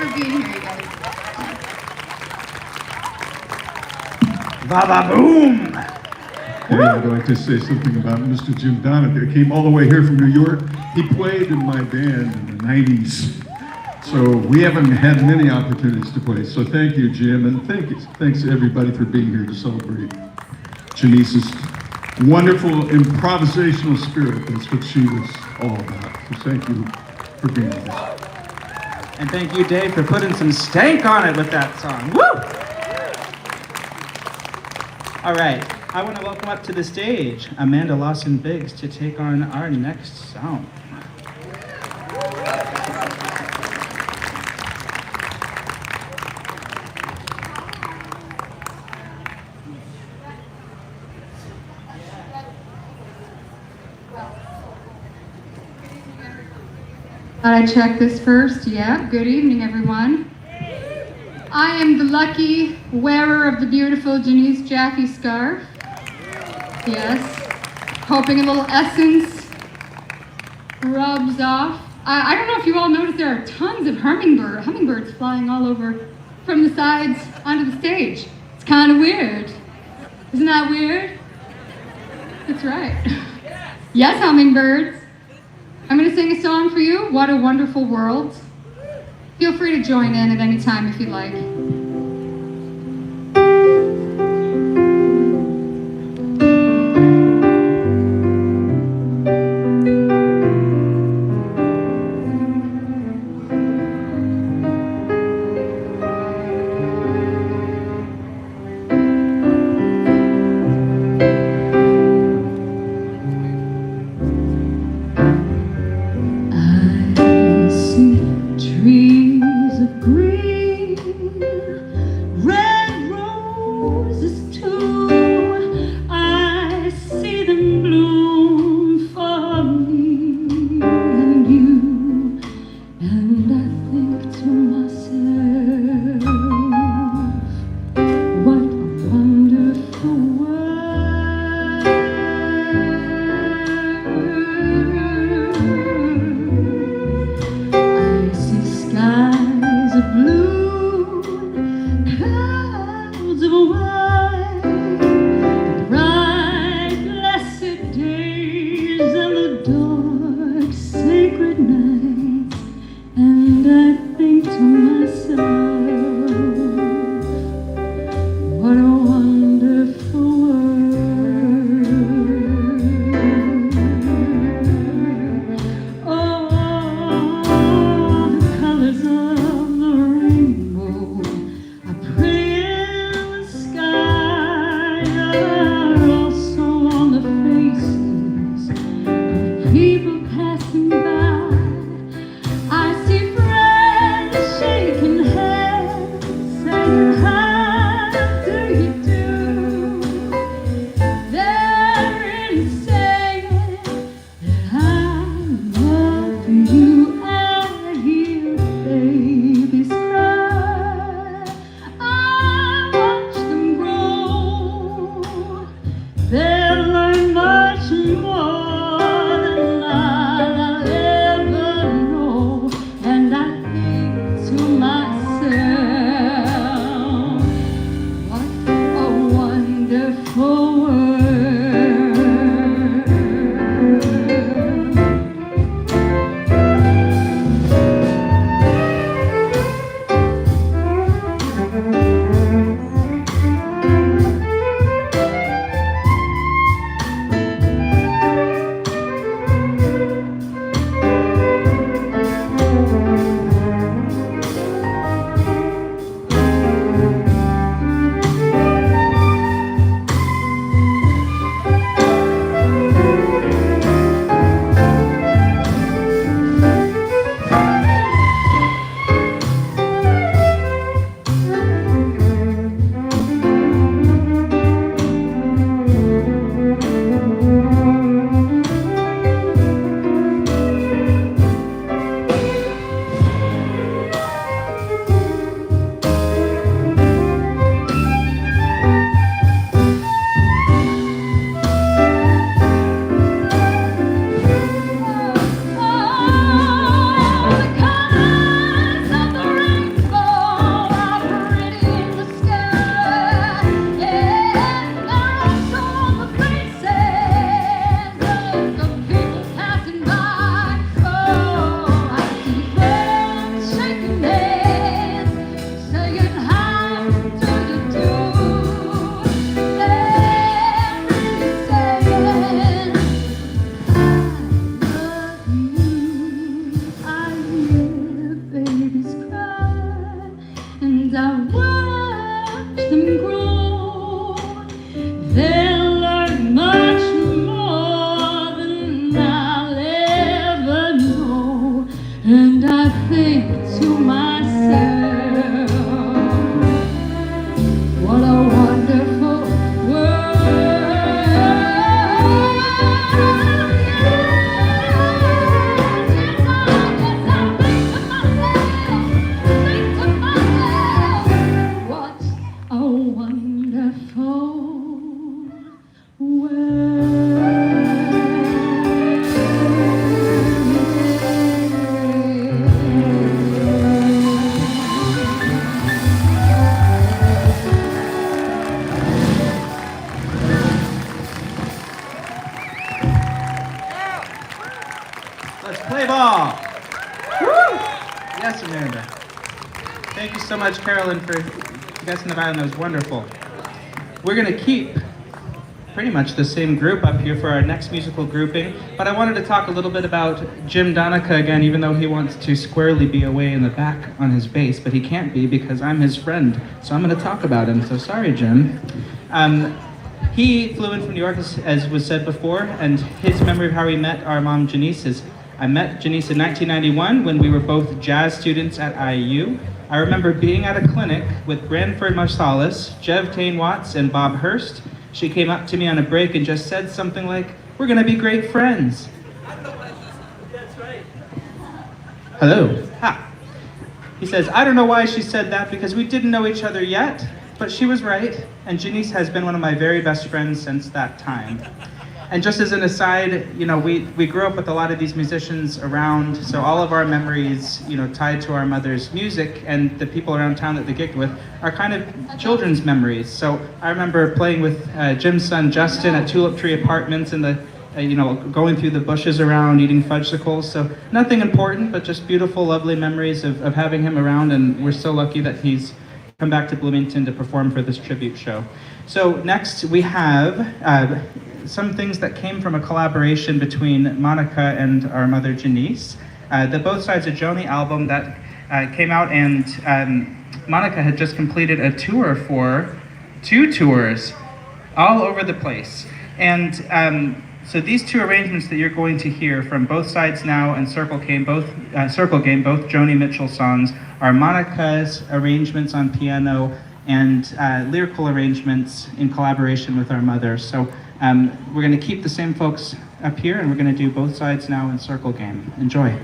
for being here, you guys. Va-va-boom! Hey, I'd like to say something about Mr. Jim Donovan. He came all the way here from New York. He played in my band in the 90s. So we haven't had many opportunities to play. So thank you, Jim, and thanks to everybody for being here to celebrate Janiece's wonderful improvisational spirit. That's what she was all about. So thank you for being with us. And thank you, Dave, for putting some stank on it with that song. Woo! All right, I want to welcome up to the stage Amanda Lawson-Biggs to take on our next song. Thought I'd check this first. Yeah, good evening, everyone. I am the lucky wearer of the beautiful Janiece Jaffe scarf. Yes, hoping a little essence rubs off. I don't know if you all noticed there are tons of hummingbirds flying all over from the sides onto the stage. It's kind of weird. Isn't that weird? That's right. Yes, hummingbirds. I'm going to sing a song for you, What a Wonderful World. Feel free to join in at any time if you'd like. I see trees of green Play ball. Woo! Yes, Amanda. Thank you so much, Carolyn, for you guys in the violin. That was wonderful. We're going to keep pretty much the same group up here for our next musical grouping, but I wanted to talk a little bit about Jim Donica again, even though he wants to squarely be away in the back on his bass, but he can't be because I'm his friend, so I'm going to talk about him. So sorry, Jim. He flew in from New York, as was said before, and his memory of how he met our mom, Janiece, is I met Janiece in 1991 when we were both jazz students at IU. I remember being at a clinic with Branford Marsalis, Jev Tain Watts, and Bob Hurst. She came up to me on a break and just said something like, "We're gonna be great friends." That's right. Hello. Ha. He says, I don't know why she said that because we didn't know each other yet, but she was right, and Janiece has been one of my very best friends since that time. And just as an aside, you know, we grew up with a lot of these musicians around, so all of our memories, you know, tied to our mother's music and the people around town that they gigged with are kind of children's memories. So I remember playing with Jim's son Justin at Tulip Tree Apartments in the, you know, going through the bushes around, eating fudgesicles. So nothing important, but just beautiful, lovely memories of having him around, and we're so lucky that he's come back to Bloomington to perform for this tribute show. So next we have some things that came from a collaboration between Monica and our mother Janiece. The Both Sides of Joni album that came out, and Monica had just completed a tour for 2 tours all over the place. And so these 2 arrangements that you're going to hear from Both Sides Now and Circle Game, both Joni Mitchell songs, are Monica's arrangements on piano and lyrical arrangements in collaboration with our mother. So we're going to keep the same folks up here, and we're going to do Both Sides Now and Circle Game. Enjoy.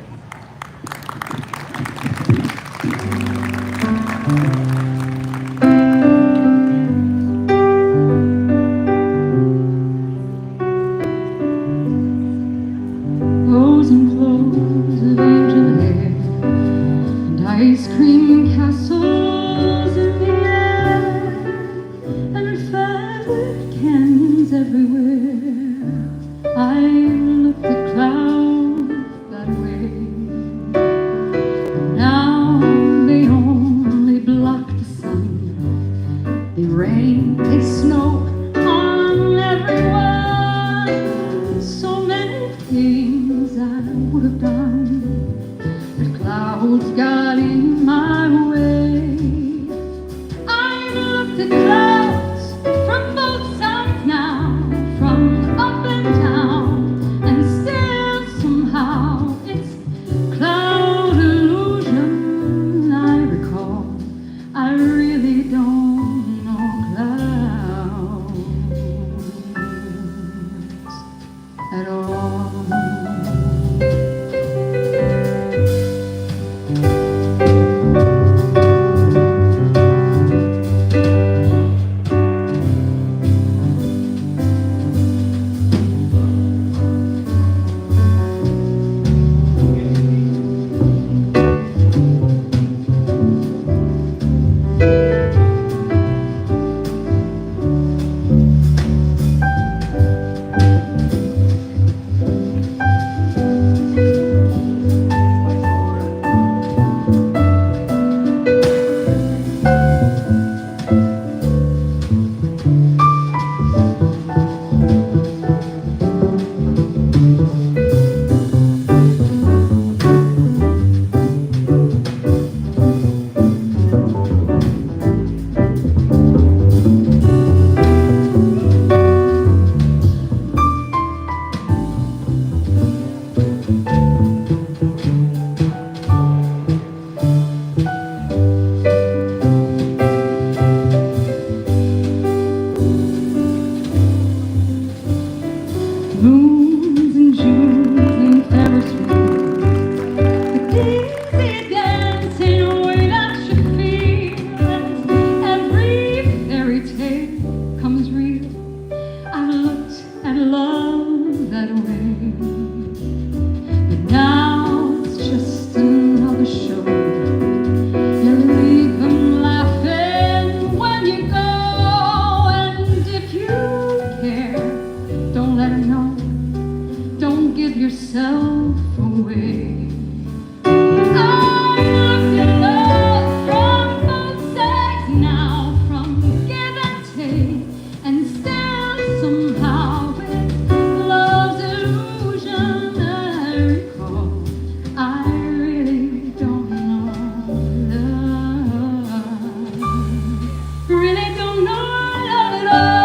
Rose and clothes of angel hair and ice cream castles in the air and fabric canyons everywhere. I looked at clouds that way. Now they only block the sun. They rain, they snow on everyone. So many things I would have done, but clouds got in my way. I've looked at clouds from both sides now, from up and down, and still somehow it's cloud illusion I recall. I really don't know clouds at all. Moons and Junes and Ferris wheels, the dizzy dancing way that you feel, and every fairy tale comes real. I've looked at love that way, but now it's just another show. You leave them laughing when you go, and if you care, don't let them know. Don't give yourself away. I looked at love from both sides now, from give and take, and still somehow with love's illusion I recall. I really don't know love. Really don't know love at all.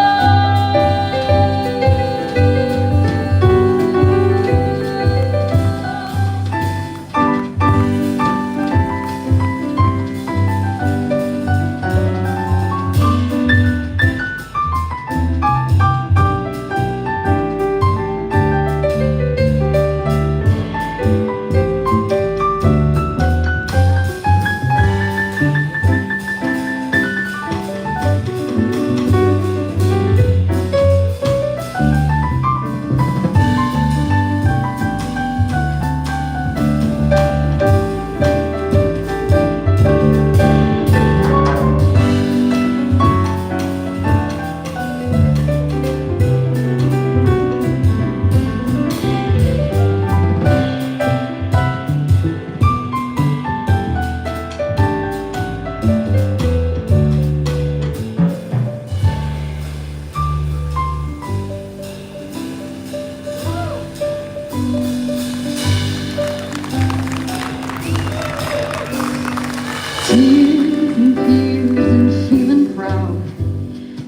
Tears and fears and feeling proud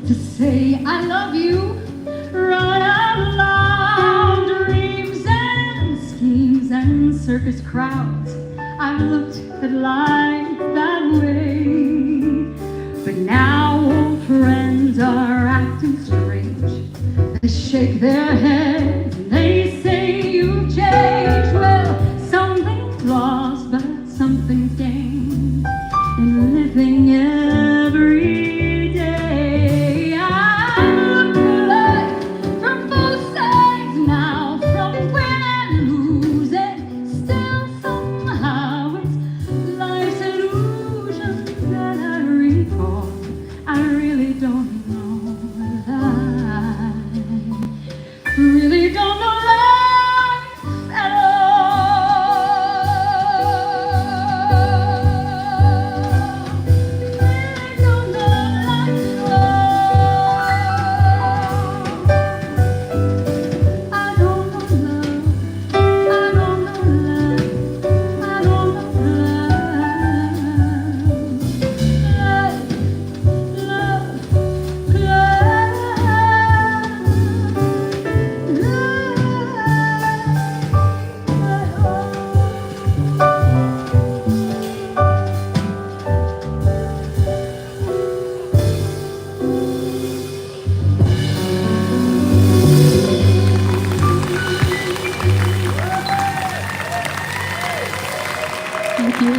to say I love you right out loud. Dreams and schemes and circus crowds, I've looked at life that way. But now old friends are acting strange. They shake their heads and they say you've changed. Well, something's lost, but something's gained in living every day. I look at life from both sides now, from win and lose it. Still somehow it's life's illusions that I recall. I really don't know life. Really don't know life at all. Really don't know life at all. I don't know love. I don't know love. I don't know love. Love, Thank you.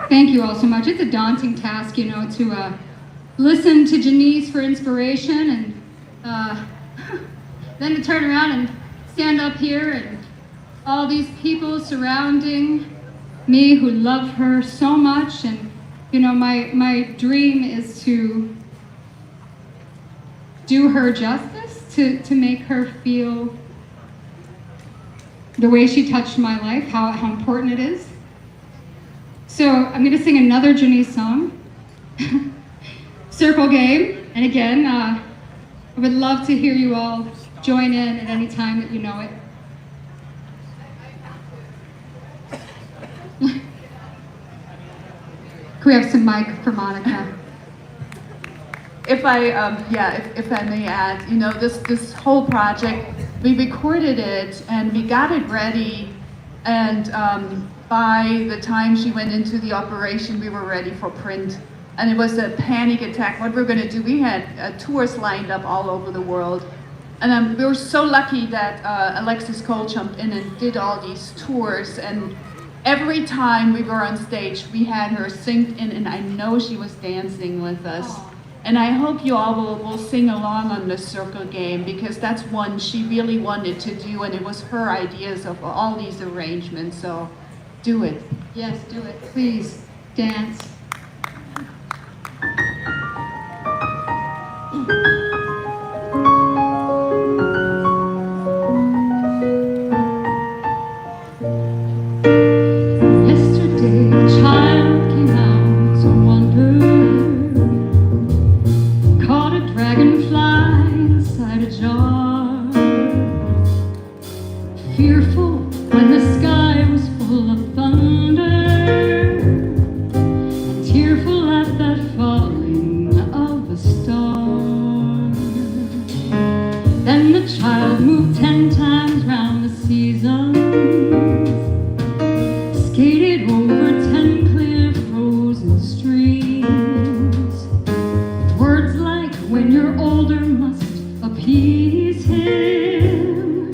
Thank you all so much. It's a daunting task, you know, to listen to Janiece for inspiration and then to turn around and stand up here and all these people surrounding me who love her so much. And, you know, my dream is to do her justice, to make her feel the way she touched my life, how important it is. So I'm going to sing another Janiece song, Circle Game. And again, I would love to hear you all join in at any time that you know it. Can we have some mic for Monica? If I may add, you know, this whole project, we recorded it and we got it ready, and by the time she went into the operation, we were ready for print. And it was a panic attack. What we're going to do, we had tours lined up all over the world. And we were so lucky that Alexis Cole jumped in and did all these tours. And every time we were on stage, we had her synced in, and I know she was dancing with us. Aww. And I hope you all will sing along on the circle game, because that's one she really wanted to do, and it was her ideas of all these arrangements. So Do it. Yes, do it. Please, dance. Yesterday, a child came out to wonder, caught a dragonfly inside a jar, fearful when the sky was full of thunder, and tearful at that falling of a star. Then the child moved 10 times round the seasons, skated over 10 clear frozen streams. Words like when you're older must appease him,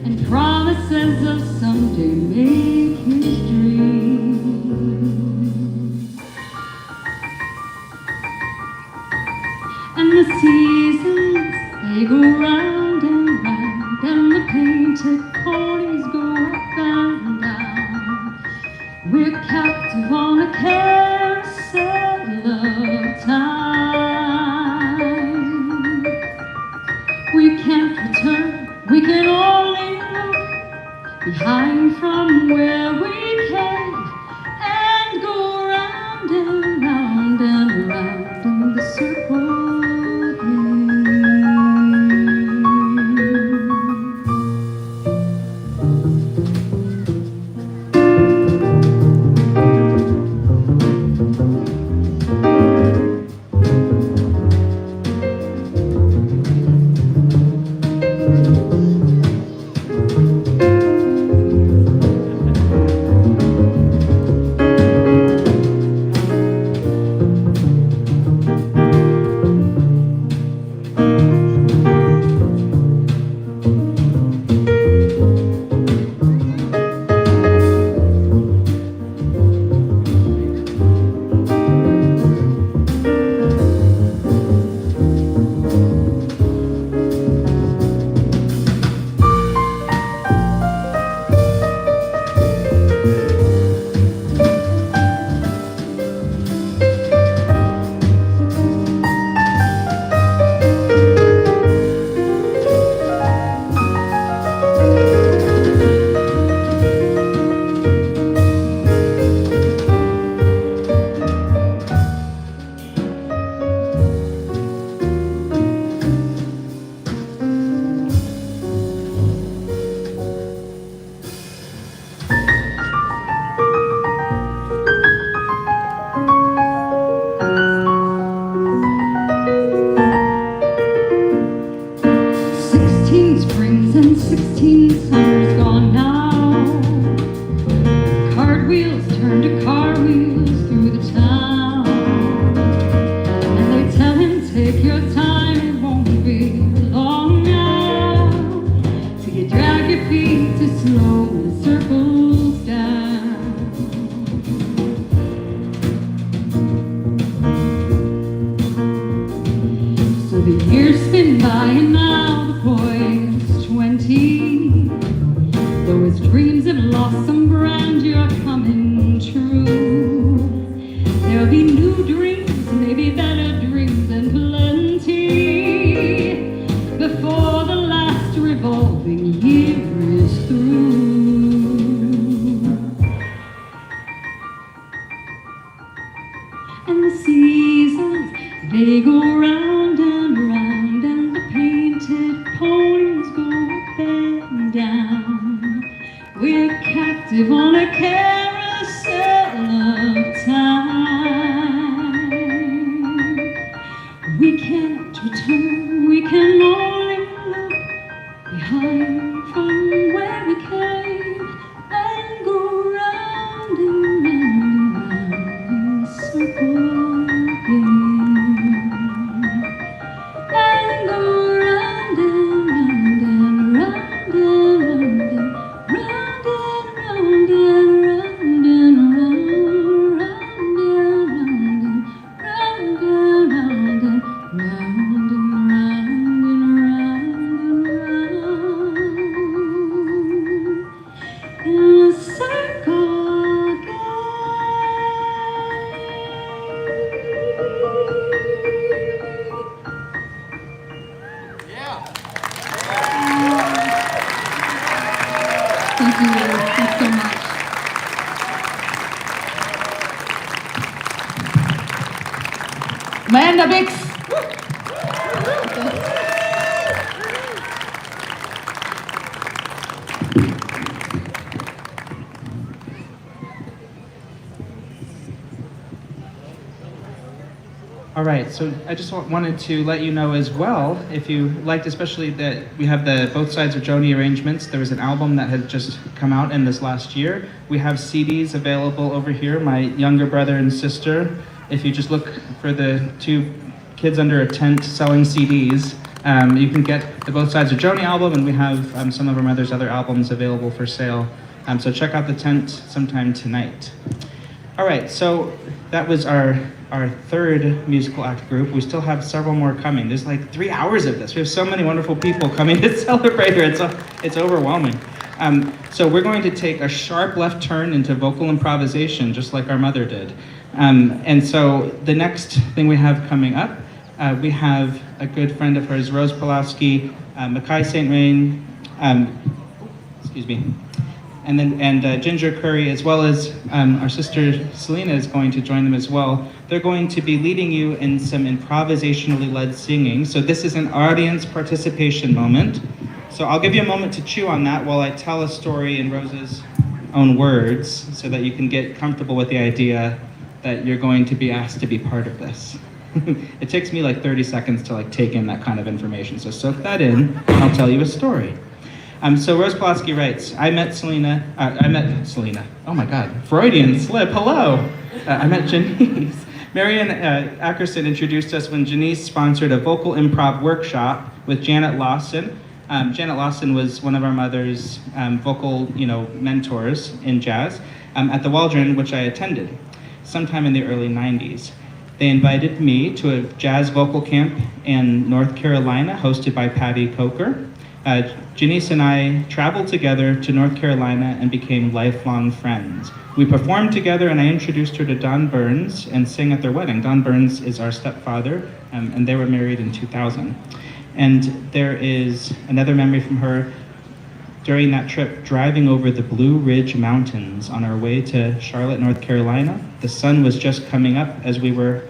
and promises of someday make his dream. And the seasons, they go round and round, and the painted ponies go up and down. We're captive on a carousel of time. We can't return, we can only look behind from where we came, and go round and round and round in the circle again. Amanda Bix. All right, so I just wanted to let you know as well, if you liked, especially that we have the Both Sides of Joni arrangements. There was an album that had just come out in this last year. We have CDs available over here, my younger brother and sister. If you just look for the two kids under a tent selling CDs, you can get the Both Sides of Joni album, and we have some of our mother's other albums available for sale. So check out the tent sometime tonight. All right, so that was our third musical act group. We still have several more coming. There's like 3 hours of this. We have so many wonderful people coming to celebrate her. It's overwhelming. So we're going to take a sharp left turn into vocal improvisation, just like our mother did. And so the next thing we have coming up, we have a good friend of hers, Rose Pulaski, Mackay St. Rain, and Ginger Curry, as well as our sister Selena is going to join them as well. They're going to be leading you in some improvisationally led singing. So this is an audience participation moment. So I'll give you a moment to chew on that while I tell a story in Rose's own words so that you can get comfortable with the idea that you're going to be asked to be part of this. It takes me like 30 seconds to take in that kind of information. So soak that in, and I'll tell you a story. So Rose Pulaski writes, I met Selena. Oh my God, Freudian slip, hello. I met Janiece. Marianne Ackerson introduced us when Janiece sponsored a vocal improv workshop with Janet Lawson. Janet Lawson was one of our mother's vocal, mentors in jazz at the Waldron, which I attended sometime in the early 90s. They invited me to a jazz vocal camp in North Carolina hosted by Patty Coker. Janiece and I traveled together to North Carolina and became lifelong friends. We performed together and I introduced her to Don Burns and sang at their wedding. Don Burns is our stepfather, and they were married in 2000. And there is another memory from her during that trip, driving over the Blue Ridge Mountains on our way to Charlotte, North Carolina. The sun was just coming up as we were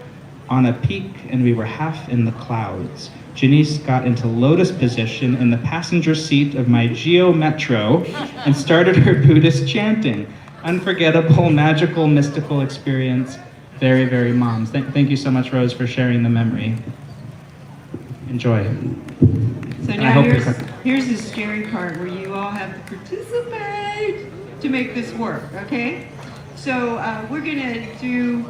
on a peak and we were half in the clouds. Janiece got into lotus position in the passenger seat of my Geo Metro and started her Buddhist chanting. Unforgettable, magical, mystical experience. Very, very moms. Thank you so much, Rose, for sharing the memory. Enjoy. So now here's the scary part where you all have to participate to make this work, okay? So we're gonna do,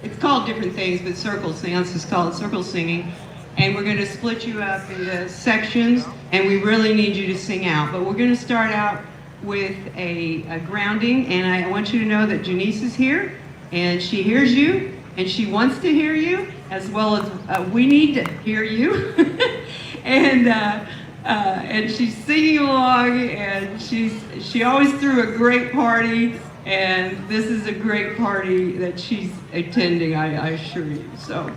it's called different things, but circle dance is called circle singing. And we're gonna split you up into sections, and we really need you to sing out. But we're gonna start out with a grounding, and I want you to know that Janiece is here, and she hears you, and she wants to hear you, as well as we need to hear you. And she's singing along, and she always threw a great party, and this is a great party that she's attending, I assure you. So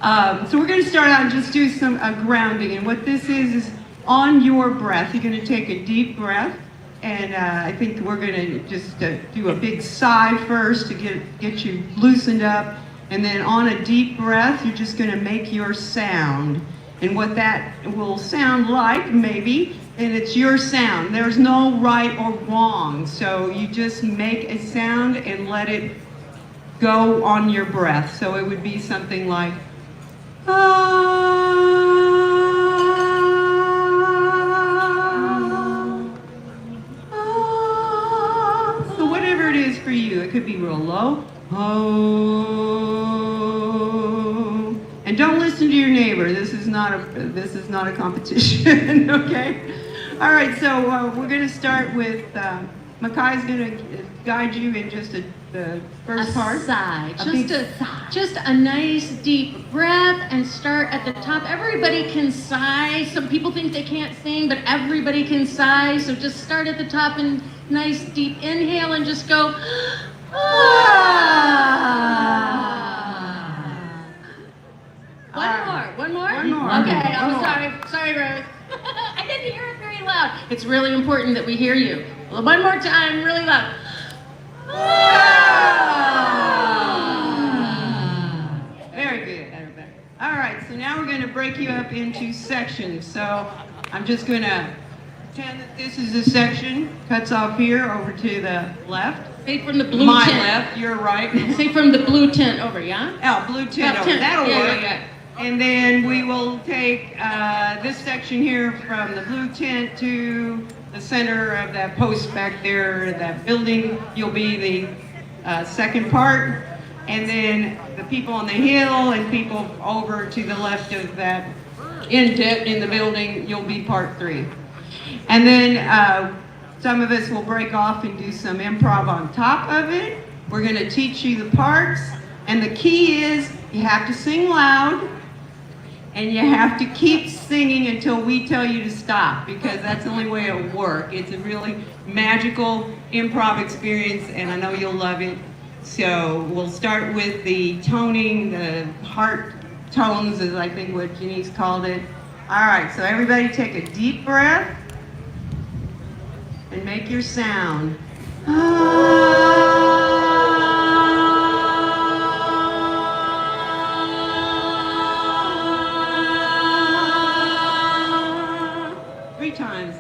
we're going to start out and just do some grounding, and what this is on your breath. You're going to take a deep breath, and I think we're going to just do a big sigh first to get you loosened up, and then on a deep breath, you're just going to make your sound. And what that will sound like, maybe, and it's your sound. There's no right or wrong. So you just make a sound and let it go on your breath. So it would be something like, So whatever it is for you, it could be real low. And don't listen to your neighbor. This is not a competition, okay? All right, so we're going to start with Mackay's going to guide you in just the first part. Sigh. Just a nice deep breath and start at the top. Everybody can sigh. Some people think they can't sing, but everybody can sigh. So just start at the top and nice deep inhale and just go. One more? Okay, I'm sorry, Rose. I didn't hear it very loud. It's really important that we hear you. Well, one more time, really loud. break you up into sections. So I'm just going to pretend that this is a section, cuts off here over to the left. Say from the blue My tent. left, your right. Say from the blue tent over, yeah? Oh, blue tent over. Tent. That'll Yeah, work. yeah, And then we will take this section here from the blue tent to the center of that post back there, that building. You'll be the second part. And then the people on the hill and people over to the left of that indent in the building, you'll be part 3. And then some of us will break off and do some improv on top of it. We're going to teach you the parts. And the key is you have to sing loud. And you have to keep singing until we tell you to stop, because that's the only way it'll work. It's a really magical improv experience, and I know you'll love it. So we'll start with the toning, the heart tones is I think what Janiece called it. All right, so everybody take a deep breath and make your sound. 3 times.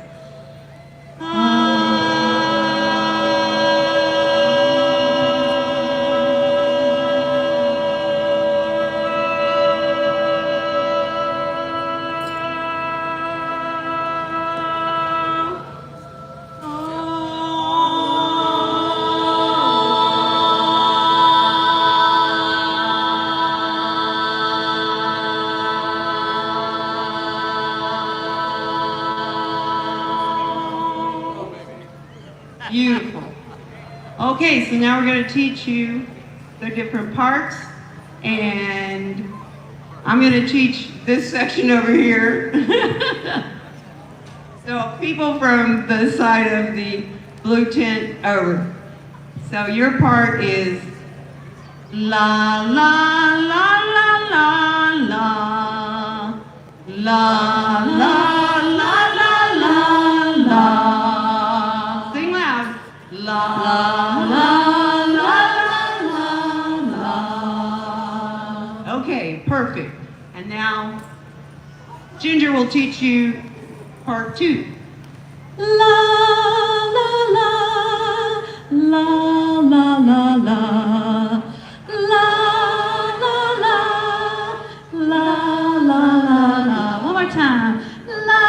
Beautiful. Okay, so now we're going to teach you the different parts, and I'm going to teach this section over here. So people from the side of the blue tent over. So your part is la la la la la la la la la la la. Sing loud. La la la la la la. Okay, perfect. And now Ginger will teach you part 2. La la la la la la la la la la la la la. One more time. La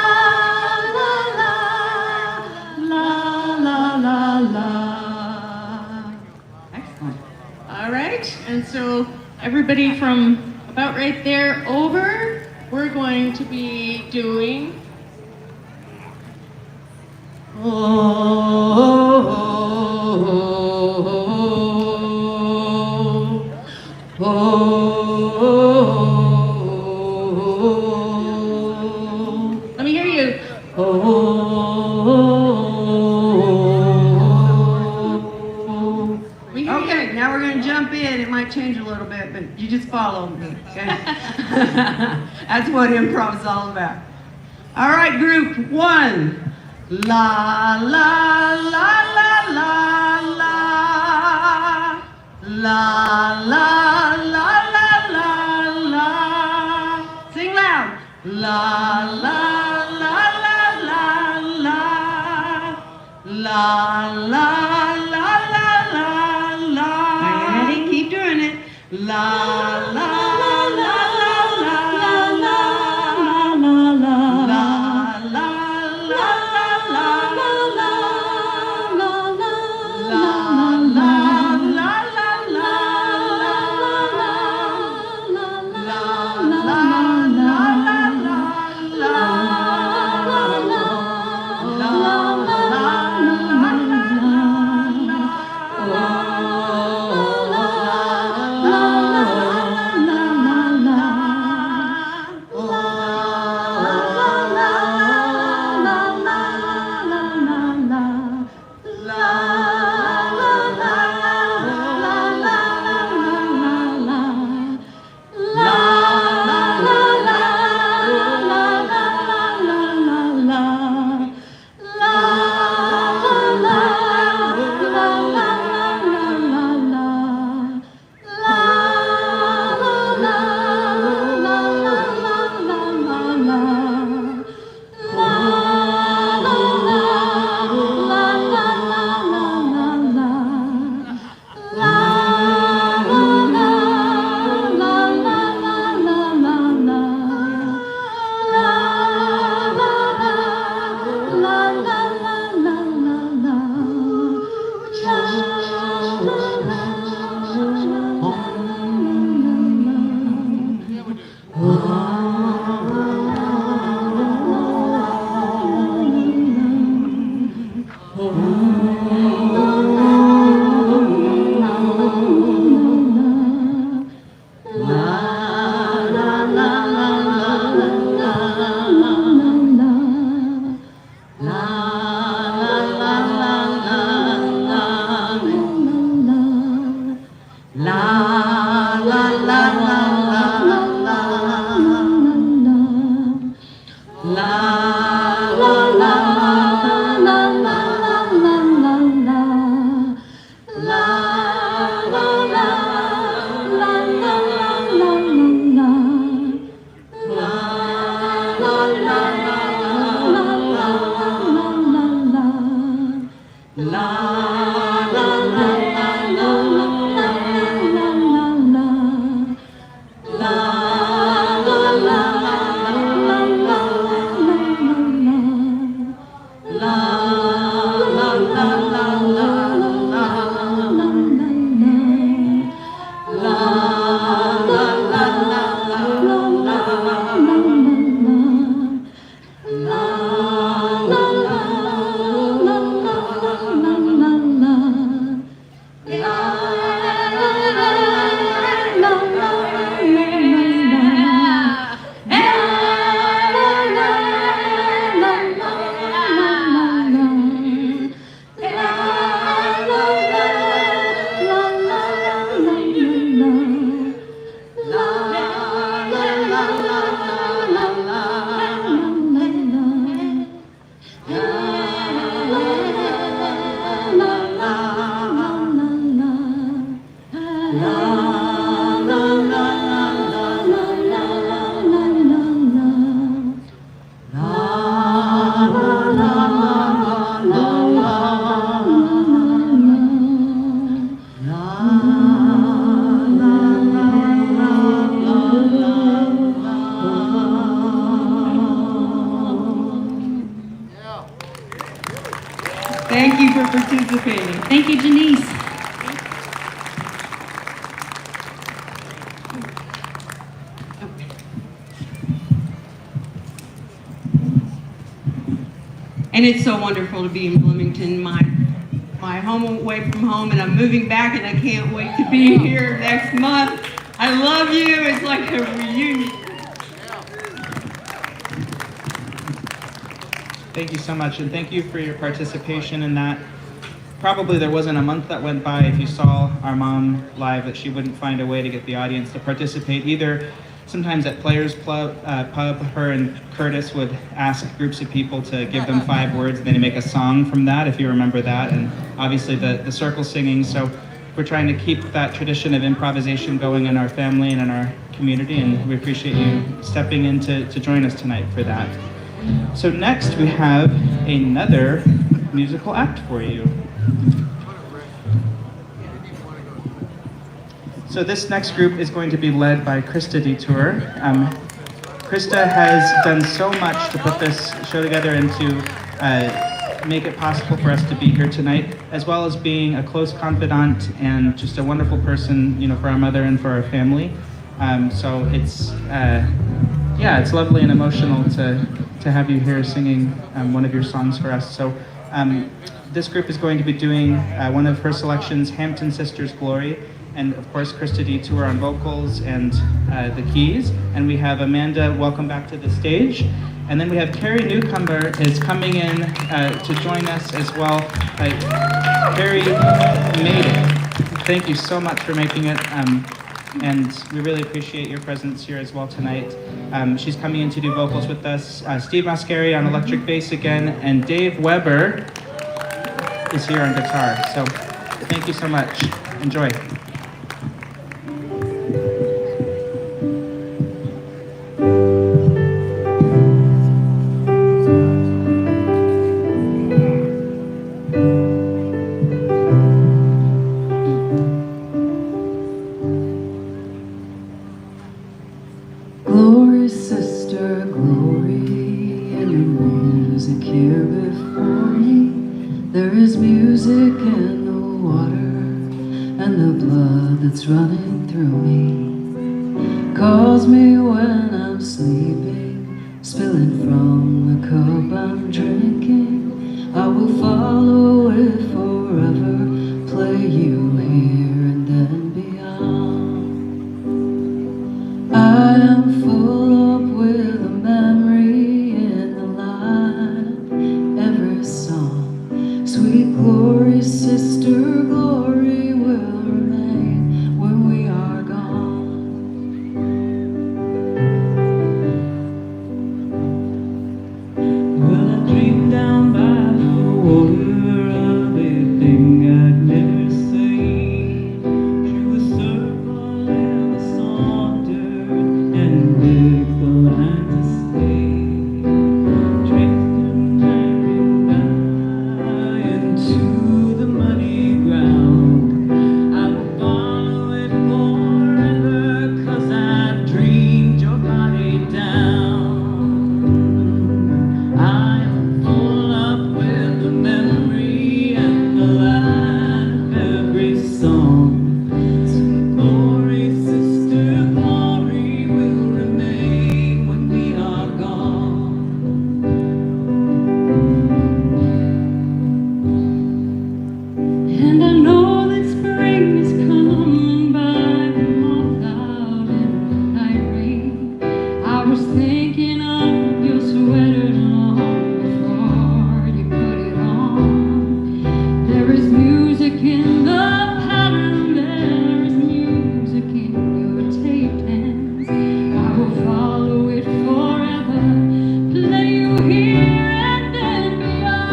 la la la la la. Excellent. All right, and so everybody from about right there over, we're going to be doing let me hear you. Okay, now we're going to jump in. It might change a little bit, but you just follow me, okay? That's what improv is all about. All right, group 1. La la la la la la la la la la la. Sing loud. La la la la la la la la la la la. Are you ready? Keep doing it. La la la la la la la la la. Thank you for participating. Thank you, Janiece. And it's so wonderful to be in Bloomington, my home away from home, and I'm moving back and I can't wait to be here next month. I love you. It's like a reunion. Thank you so much, and thank you for your participation in that. Probably there wasn't a month that went by if you saw our mom live that she wouldn't find a way to get the audience to participate either. Sometimes at Players Pub, her and Curtis would ask groups of people to give them 5 words, and then make a song from that, if you remember that, and obviously the circle singing. So we're trying to keep that tradition of improvisation going in our family and in our community, and we appreciate you stepping in to join us tonight for that. So next we have another musical act for you. So this next group is going to be led by Krista Detour. Krista has done so much to put this show together and to make it possible for us to be here tonight, as well as being a close confidant and just a wonderful person, you know, for our mother and for our family. So it's lovely and emotional to have you here singing one of your songs for us. So this group is going to be doing one of her selections, Hampton Sisters Glory, and of course Krista Detour on vocals and the keys. And we have Amanda, welcome back to the stage. And then we have Carrie Newcomer is coming in to join us as well. Carrie made it. Thank you so much for making it. And we really appreciate your presence here as well tonight. She's coming in to do vocals with us. Steve Mascari on electric bass again, and Dave Weber is here on guitar. So thank you so much. Enjoy. Glory, sister, glory, in the music here before me. There is music in the water, and the blood that's running through me calls me when I'm sleeping, spilling from the cup I'm drinking. I will follow it forever, play you here and then beyond. I am full up with a memory in the line, every song. Sweet glory, sister, glory will remain when we are gone. Well, I dreamed down by the water of a thing I'd never seen. Through a circle and a saunter, and with the line to stay. Drifting, hanging by into the muddy And I know that spring is coming by the moth out in the night rain. I was thinking of your sweater long before you put it on. There is music in the pattern, there is music in your tape hands. I will follow it forever, play you here and then beyond.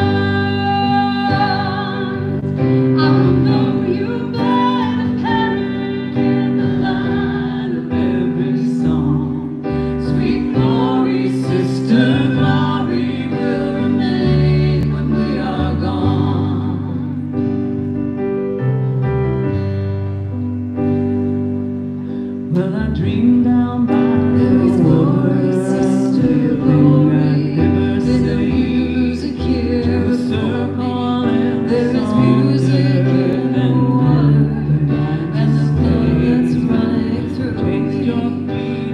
I will know you by the pattern in the line of every song. Sweet glory, sister glory will remain when we are gone. Well, I dreamed down by the glory, sister glory. There is music here to a circle, and there is music in the water, and the blood that's running through.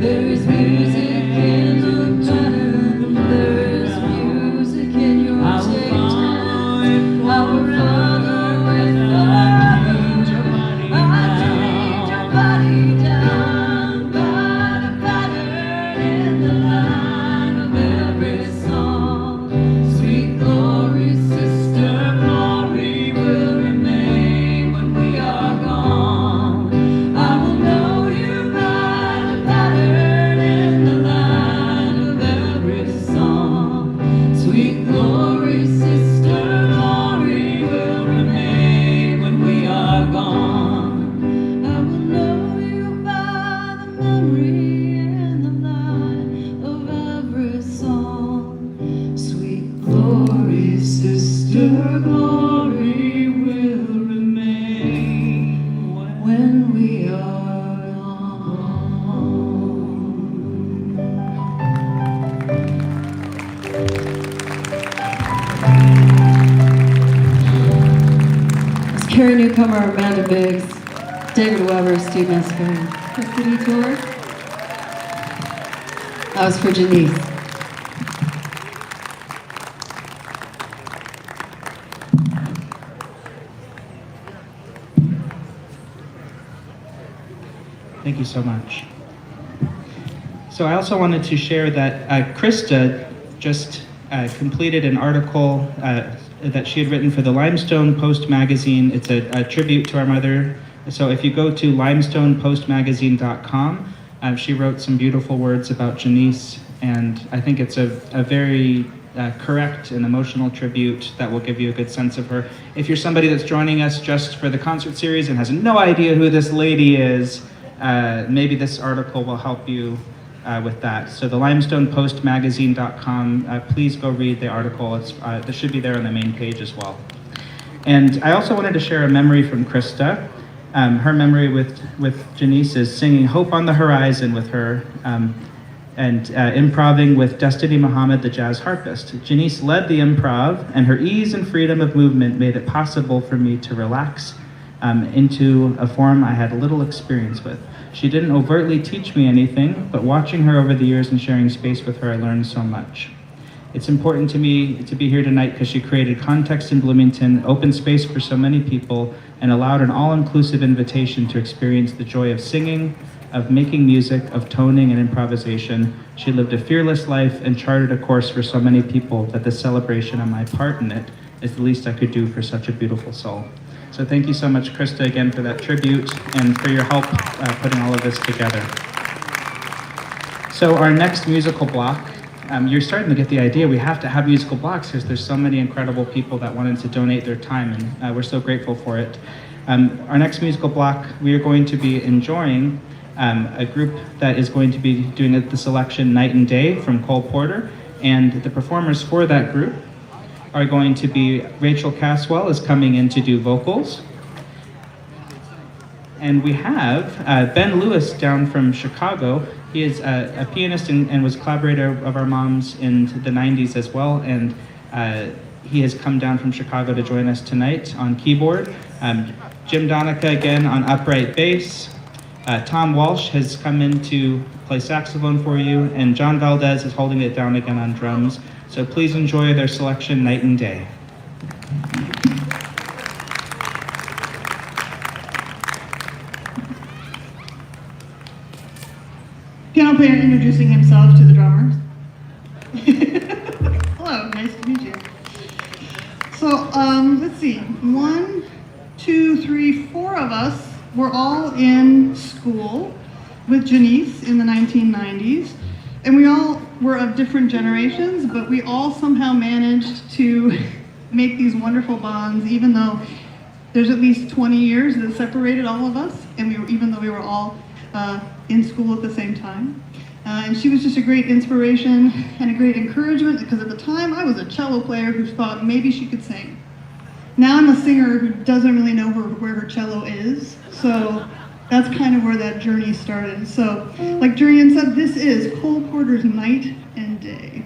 There is music in the pattern, there is music in your tape hands. I will follow with I dreamed your body down by the pattern in the line of every song. Sweet glory, sister glory will remain when we are gone. I will know you by the pattern in the line of every song. Sweet glory, sister glory will remain when we are gone. I will know you by the memory in the line of every song. Sweet glory, sister glory will remain when we are gone. It's Carrie Newcomer, Amanda Biggs, David Weber, Steve Mesco, City Tour. That was for Janiece. Thank you so much. So I also wanted to share that Krista just completed an article that she had written for the Limestone Post magazine. It's a tribute to our mother. So if you go to limestonepostmagazine.com, she wrote some beautiful words about Janiece, and I think it's a very correct and emotional tribute that will give you a good sense of her. If you're somebody that's joining us just for the concert series and has no idea who this lady is, maybe this article will help you with that. So the limestonepostmagazine.com, please go read the article. This should be there on the main page as well. And I also wanted to share a memory from Krista. Her memory with Janiece is singing Hope on the Horizon with her, and improving with Destiny Muhammad, the jazz harpist. Janiece led the improv, and her ease and freedom of movement made it possible for me to relax into a form I had little experience with. She didn't overtly teach me anything, but watching her over the years and sharing space with her, I learned so much. It's important to me to be here tonight because she created context in Bloomington, open space for so many people, and allowed an all-inclusive invitation to experience the joy of singing, of making music, of toning and improvisation. She lived a fearless life and charted a course for so many people that the celebration of my part in it is the least I could do for such a beautiful soul. So thank you so much, Krista, again for that tribute and for your help putting all of this together. So our next musical block, you're starting to get the idea. We have to have musical blocks because there's so many incredible people that wanted to donate their time, and we're so grateful for it. Our next musical block, we are going to be enjoying a group that is going to be doing the selection Night and Day from Cole Porter, and the performers for that group are going to be Rachel Caswell is coming in to do vocals. And we have Ben Lewis down from Chicago. He is a pianist and was collaborator of our mom's in the 90s as well. And he has come down from Chicago to join us tonight on keyboard. Jim Donica again on upright bass. Tom Walsh has come in to play saxophone for you. And John Valdez is holding it down again on drums. So please enjoy their selection Night and Day. piano player introducing himself to the drummers. Hello, nice to meet you. So, let's see, 1, 2, 3, 4 of us were all in school with Janiece in the 1990s, and we all were of different generations, but we all somehow managed to make these wonderful bonds, even though there's at least 20 years that separated all of us, and even though we were all in school at the same time. And she was just a great inspiration and a great encouragement, because at the time I was a cello player who thought maybe she could sing. Now I'm a singer who doesn't really know where her cello is, so that's kind of where that journey started. So, like Jurian said, this is Cole Porter's Night and Day.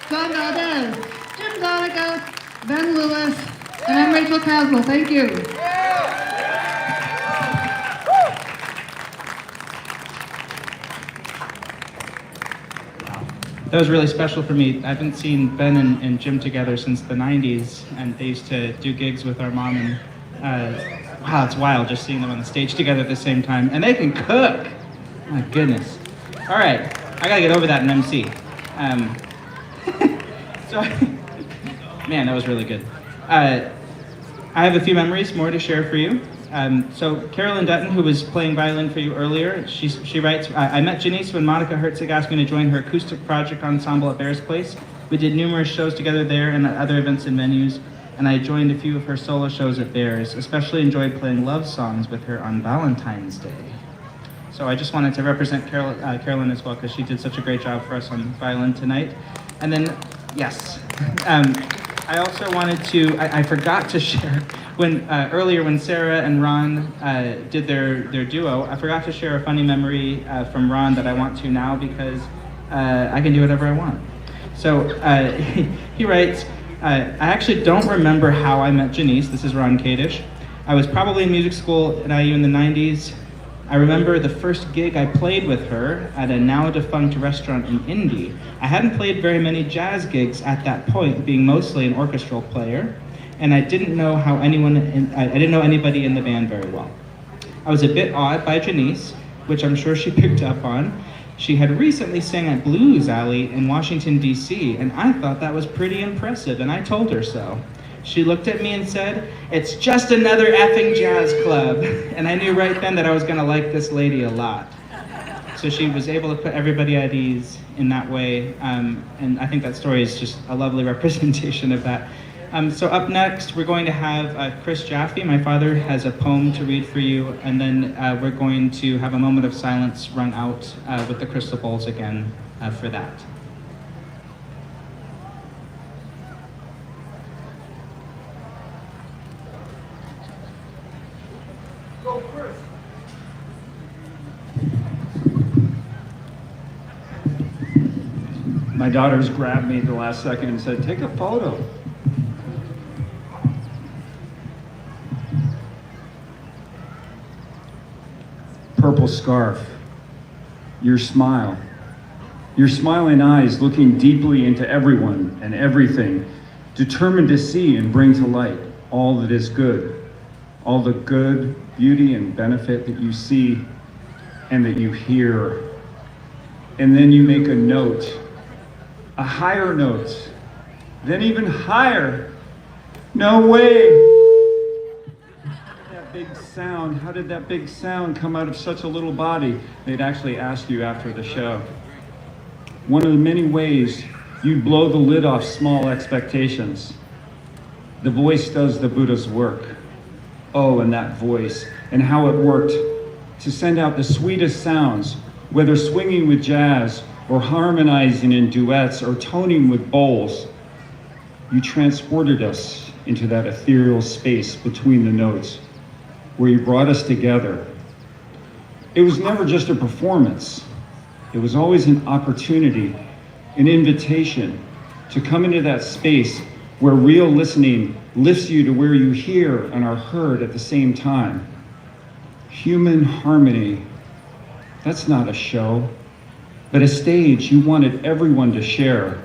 John Valdez, Jim Donica, Ben Lewis, and I'm Rachel Caswell. Thank you. That was really special for me. I haven't seen Ben and Jim together since the 90s, and they used to do gigs with our mom, and wow, it's wild just seeing them on the stage together at the same time. And they can cook! My goodness. All right, I gotta get over that in MC. So, man, that was really good. I have a few memories more to share for you. So Carolyn Dutton, who was playing violin for you earlier, she writes, I met Janiece when Monica Herzig asked me to join her acoustic project ensemble at Bears Place. We did numerous shows together there and at other events and venues, and I joined a few of her solo shows at Bears. Especially enjoyed playing love songs with her on Valentine's Day. So I just wanted to represent Carolyn as well, because she did such a great job for us on violin tonight. And then, yes, I also wanted to, I forgot to share, when earlier when Sarah and Ron did their duo, I forgot to share a funny memory from Ron that I want to now, because I can do whatever I want. So he writes, I actually don't remember how I met Janiece. This is Ron Kadish. I was probably in music school at IU in the 90s. I remember the first gig I played with her at a now defunct restaurant in Indy. I hadn't played very many jazz gigs at that point, being mostly an orchestral player, and I didn't know I didn't know anybody in the band very well. I was a bit awed by Janiece, which I'm sure she picked up on. She had recently sang at Blues Alley in Washington, D.C., and I thought that was pretty impressive, and I told her so. She looked at me and said, "It's just another effing jazz club." And I knew right then that I was gonna like this lady a lot. So she was able to put everybody at ease in that way. And I think that story is just a lovely representation of that. So up next, we're going to have Chris Jaffe. My father has a poem to read for you. And then we're going to have a moment of silence rung out with the crystal bowls again for that. My daughters grabbed me at the last second and said, "Take a photo." Purple scarf, your smile, your smiling eyes looking deeply into everyone and everything, determined to see and bring to light all that is good, all the good, beauty, and benefit that you see and that you hear. And then you make a note, a higher note, then even higher. No way. That big sound, how did that big sound come out of such a little body? They'd actually ask you after the show. One of the many ways you blow the lid off small expectations. The voice does the Buddha's work. Oh, and that voice, and how it worked to send out the sweetest sounds, whether swinging with jazz or harmonizing in duets or toning with bowls. You transported us into that ethereal space between the notes, where you brought us together. It was never just a performance. It was always an opportunity, an invitation to come into that space where real listening lifts you to where you hear and are heard at the same time. Human harmony, that's not a show, but a stage you wanted everyone to share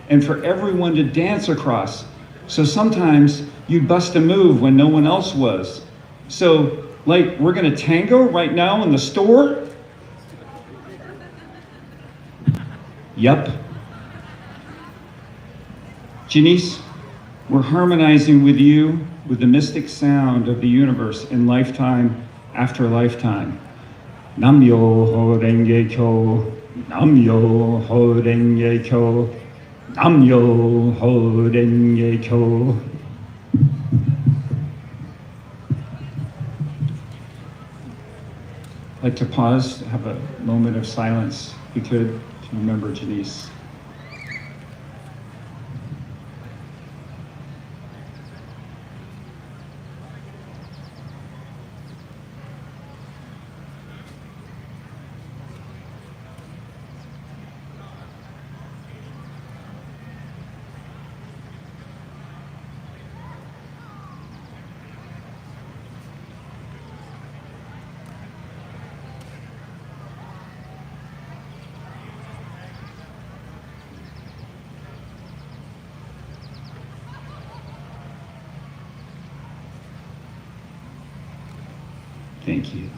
and for everyone to dance across. So sometimes you'd bust a move when no one else was. So, like, we're gonna tango right now in the store? Yup. Janiece, we're harmonizing with you with the mystic sound of the universe in lifetime after lifetime. Nam yo ho renge kyo, nam yo ho renge kyo, nam yo ho renge kyo. I'd like to pause, have a moment of silence, if we could, to remember Janiece. Thank you.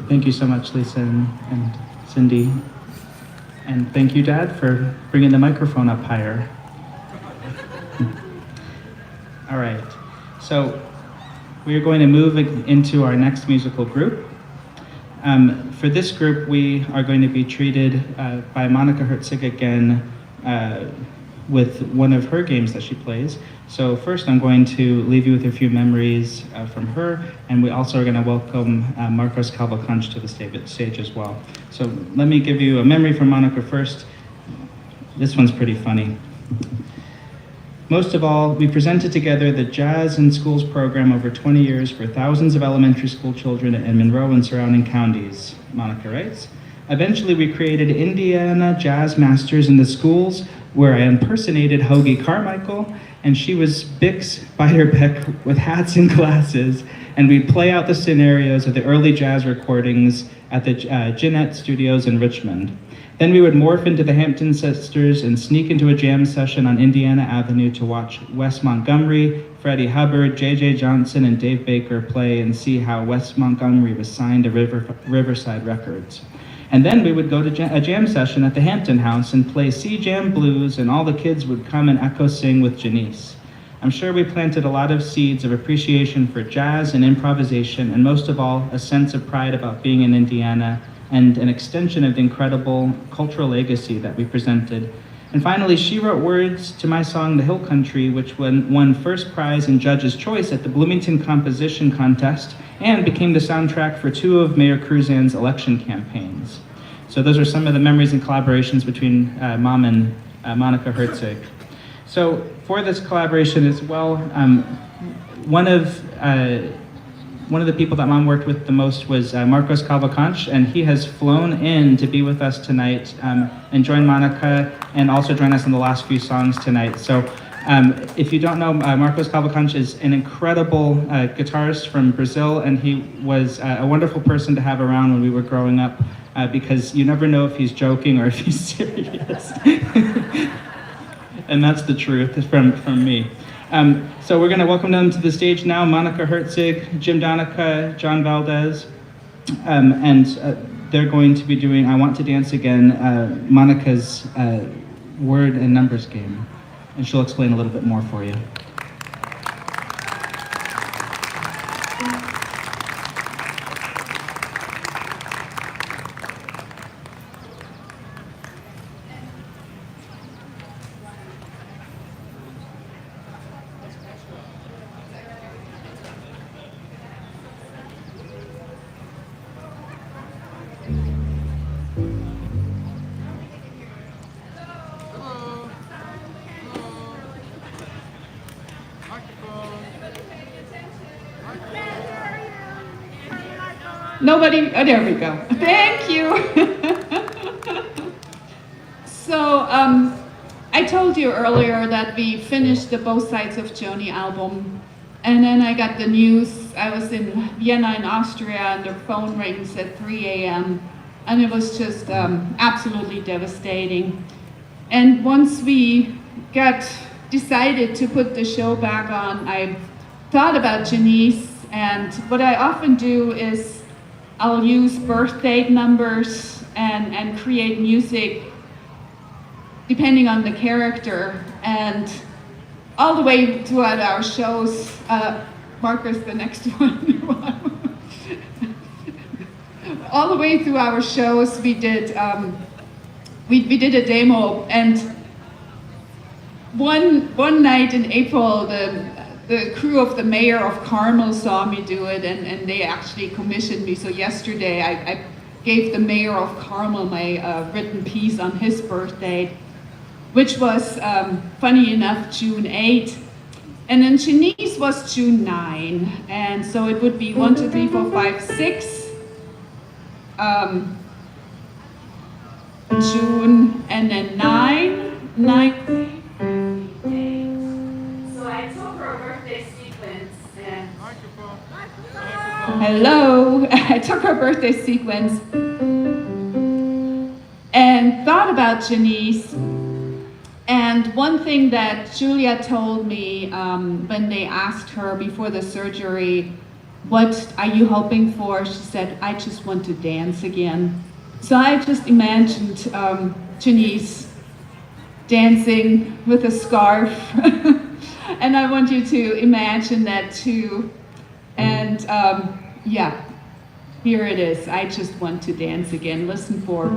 Thank you so much, Lisa and Cindy. And thank you, Dad, for bringing the microphone up higher. All right, so we are going to move into our next musical group. For this group, we are going to be treated by Monica Herzig again with one of her games that she plays. So first I'm going to leave you with a few memories from her, and we also are going to welcome Marcos Cavalcanch to the stage as well. So let me give you a memory from Monica first. This one's pretty funny. Most of all, we presented together the Jazz in Schools program over 20 years for thousands of elementary school children in Monroe and surrounding counties, Monica writes. Eventually, we created Indiana Jazz Masters in the schools, where I impersonated Hoagie Carmichael, and she was Bix Beiderbecke with hats and glasses, and we'd play out the scenarios of the early jazz recordings at the Jeanette Studios in Richmond. Then we would morph into the Hampton Sisters and sneak into a jam session on Indiana Avenue to watch Wes Montgomery, Freddie Hubbard, J.J. Johnson, and Dave Baker play and see how Wes Montgomery was signed to Riverside Records. And then we would go to a jam session at the Hampton House and play C-Jam Blues, and all the kids would come and echo sing with Janiece. I'm sure we planted a lot of seeds of appreciation for jazz and improvisation, and most of all, a sense of pride about being in Indiana, and an extension of the incredible cultural legacy that we presented. And finally, she wrote words to my song, The Hill Country, which won first prize in Judge's Choice at the Bloomington Composition Contest, and became the soundtrack for 2 of Mayor Cruzan's election campaigns. So those are some of the memories and collaborations between Mom and Monica Herzig. So for this collaboration as well, one of the people that Mom worked with the most was Marcos Cavalcanch, and he has flown in to be with us tonight and join Monica and also join us in the last few songs tonight. So if you don't know, Marcos Cavalcanch is an incredible guitarist from Brazil, and he was a wonderful person to have around when we were growing up because you never know if he's joking or if he's serious. And that's the truth from me. So we're going to welcome them to the stage now, Monica Herzig, Jim Donica, John Valdez, and they're going to be doing I Want to Dance Again, Monica's word and numbers game. And she'll explain a little bit more for you. Nobody, oh, there we go. Thank you. So, I told you earlier that we finished the Both Sides of Joni album, and then I got the news. I was in Vienna in Austria, and the phone rings at 3 a.m., and it was just absolutely devastating. And once we got decided to put the show back on, I thought about Janiece, and what I often do is I'll use birth date numbers and create music depending on the character, and all the way throughout our shows, Marcus, the next one. All the way through our shows, we did we did a demo, and one night in April, the crew of the mayor of Carmel saw me do it, and they actually commissioned me. So yesterday, I gave the mayor of Carmel my written piece on his birthday, which was, funny enough, June 8. And then Janiece was June 9. And so it would be 1, 2, 3, 4, 5, 6. June, and then 9. So I took her birthday sequence and... Hello! I took her birthday sequence and thought about Janiece. And one thing that Julia told me when they asked her before the surgery, what are you hoping for? She said, I just want to dance again. So I just imagined Janiece dancing with a scarf. And I want you to imagine that too. And yeah, here it is. I just want to dance again. Listen for.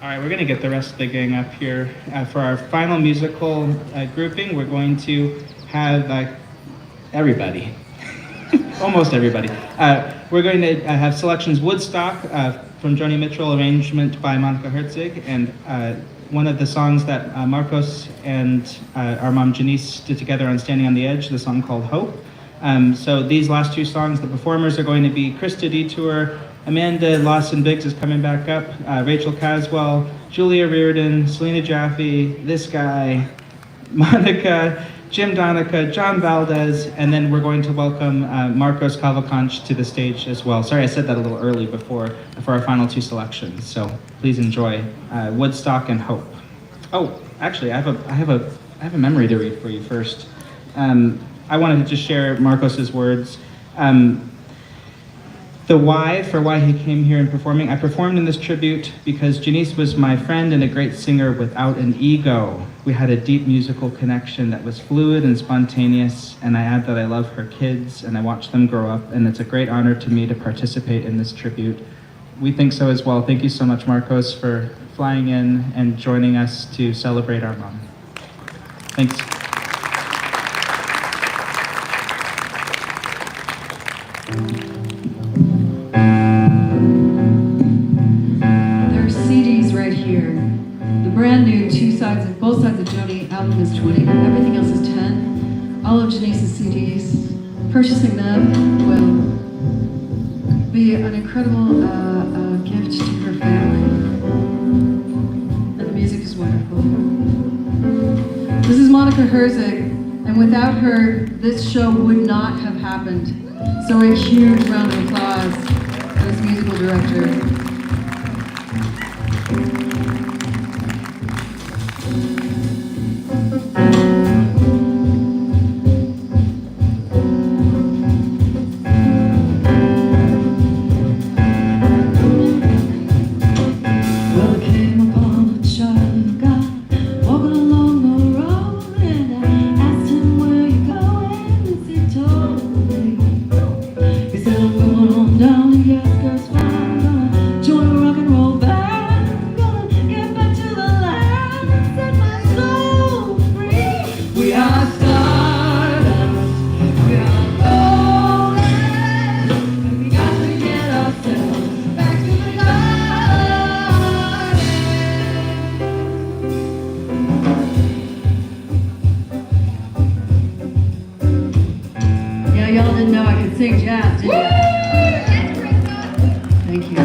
All right, we're going to get the rest of the gang up here. For our final musical grouping, we're going to have everybody, almost everybody. We're going to have selections Woodstock from Joni Mitchell, arrangement by Monica Herzig, and one of the songs that Marcos and our mom Janiece did together on Standing on the Edge, the song called Hope. So these last two songs, the performers are going to be Krista Detour, Amanda Lawson-Biggs is coming back up, Rachel Caswell, Julia Reardon, Selena Jaffe, this guy, Monica, Jim Donica, John Valdez, and then we're going to welcome Marcos Cavalcanch to the stage as well. Sorry, I said that a little early for our final two selections. So please enjoy Woodstock and Hope. Oh, actually, I have a memory to read for you first. I wanted to just share Marcos's words. The why for why he came here and performing. I performed in this tribute because Janiece was my friend and a great singer without an ego. We had a deep musical connection that was fluid and spontaneous, and I add that I love her kids and I watch them grow up, and it's a great honor to me to participate in this tribute. We think so as well. Thank you so much, Marcos, for flying in and joining us to celebrate our mom. Thanks. CDs right here. The brand new both sides of Joni album is 20, everything else is 10. All of Janiece's CDs, purchasing them will be an incredible gift to her family. And the music is wonderful. This is Monica Herzig, and without her, this show would not have happened. So a huge round of applause for this musical director. Y'all didn't know I could sing jazz, did you? Thank you.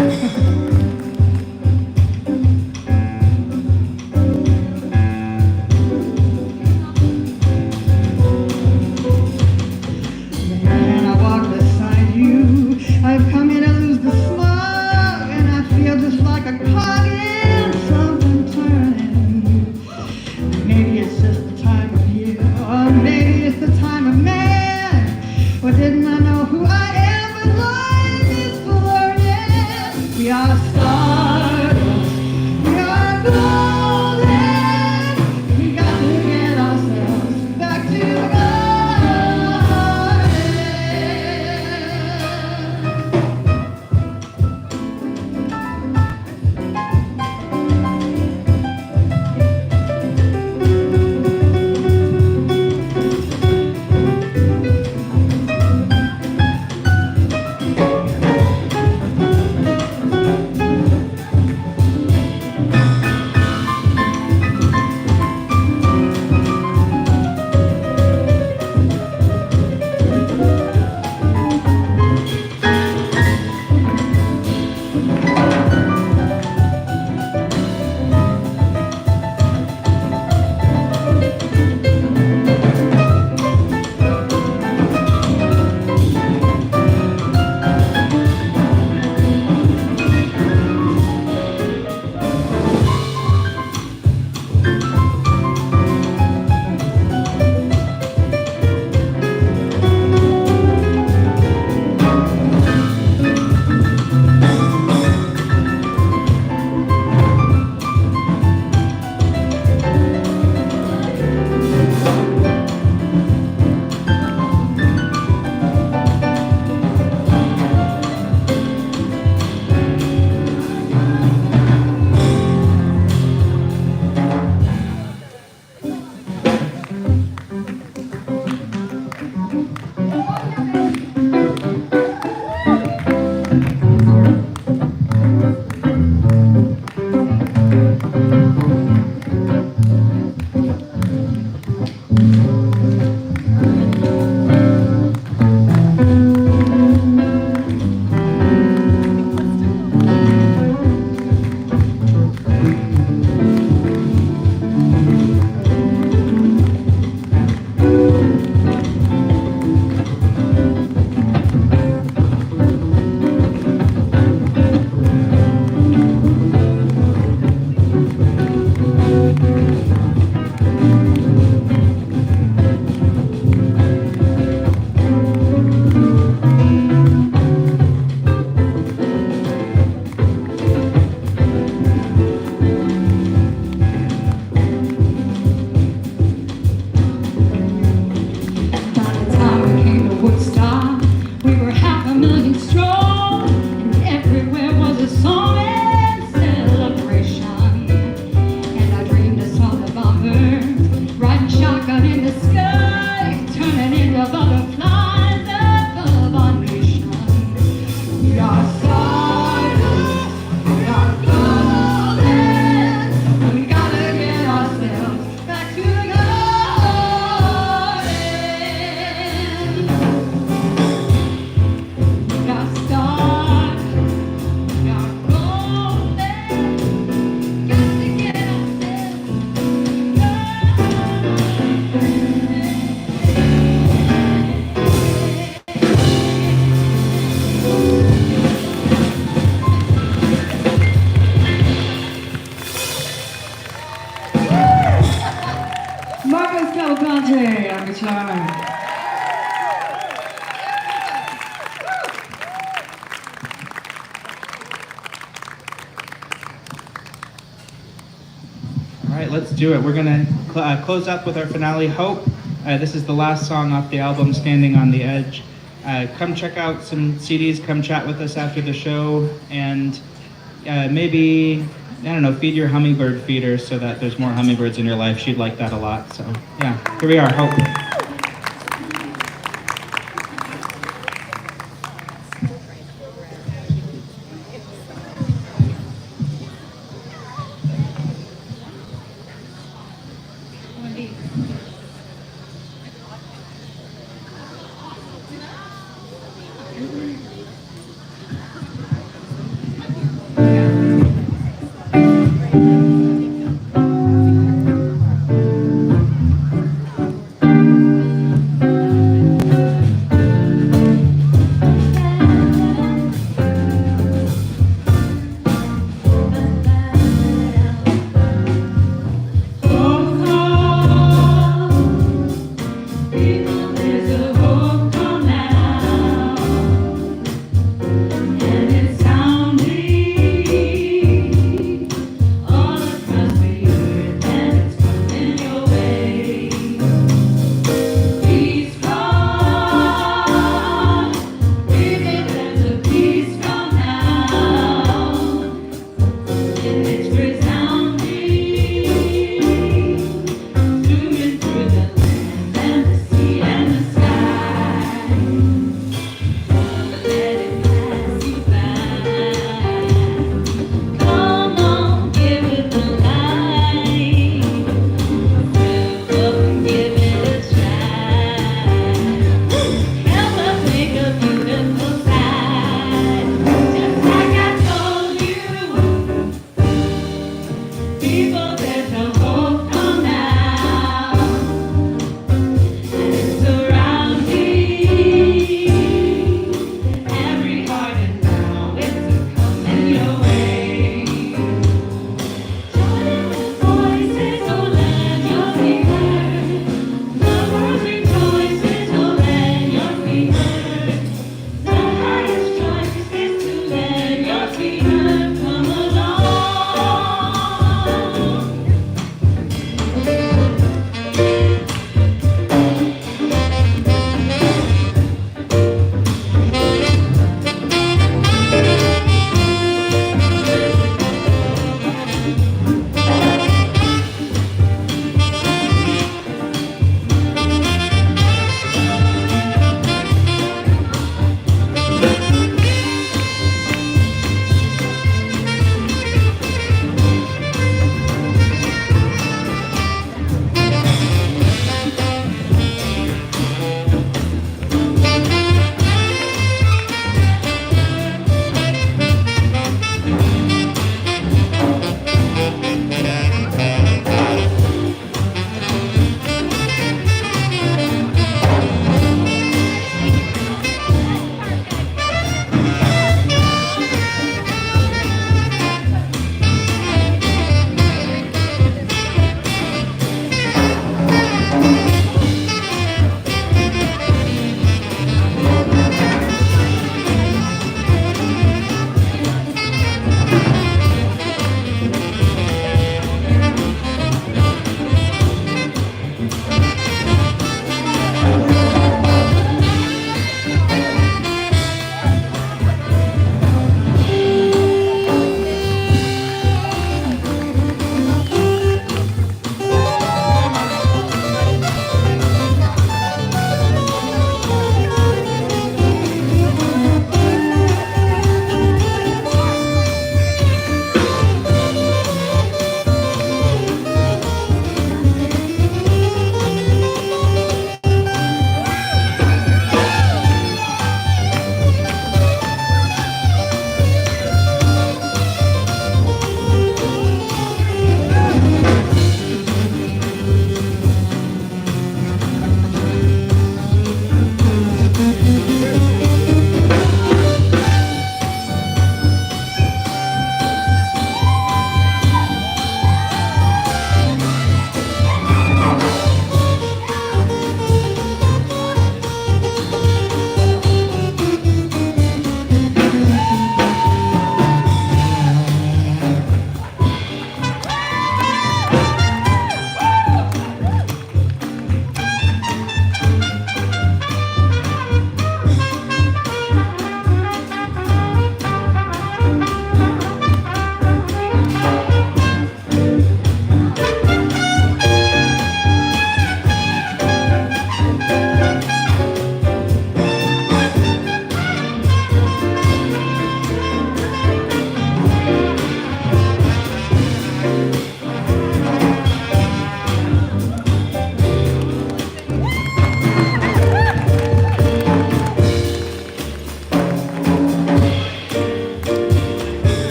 Jaffe on guitar. All right, let's do it. We're going to close up with our finale, Hope. This is the last song off the album, Standing on the Edge. Come check out some CDs, come chat with us after the show, and maybe, I don't know, feed your hummingbird feeder so that there's more hummingbirds in your life. She'd like that a lot. So yeah, here we are, Hope.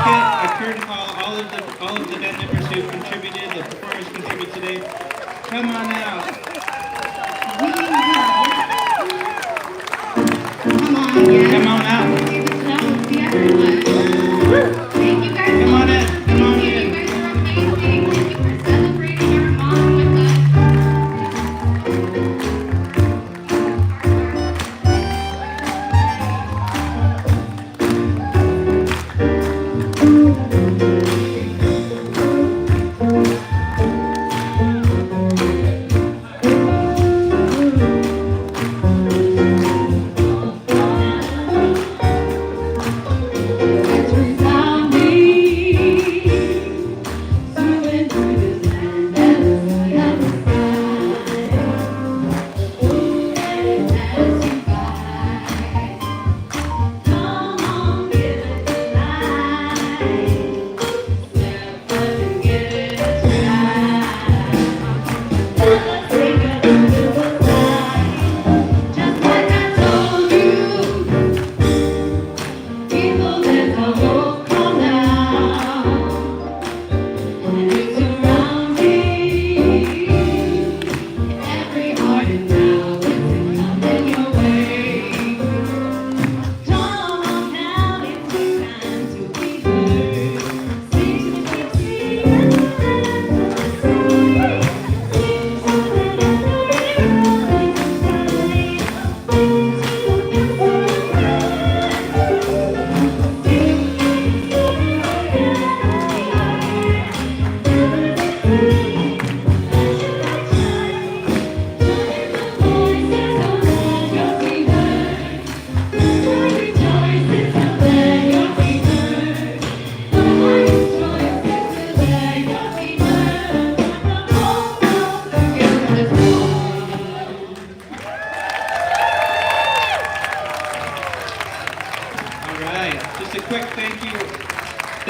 skit, a curtain call, all of the band members who contributed, the performers contribute today. Come on out. Come on out. Thank you guys. Come on in. Come on in. You guys are amazing. Thank you for celebrating our mom with us.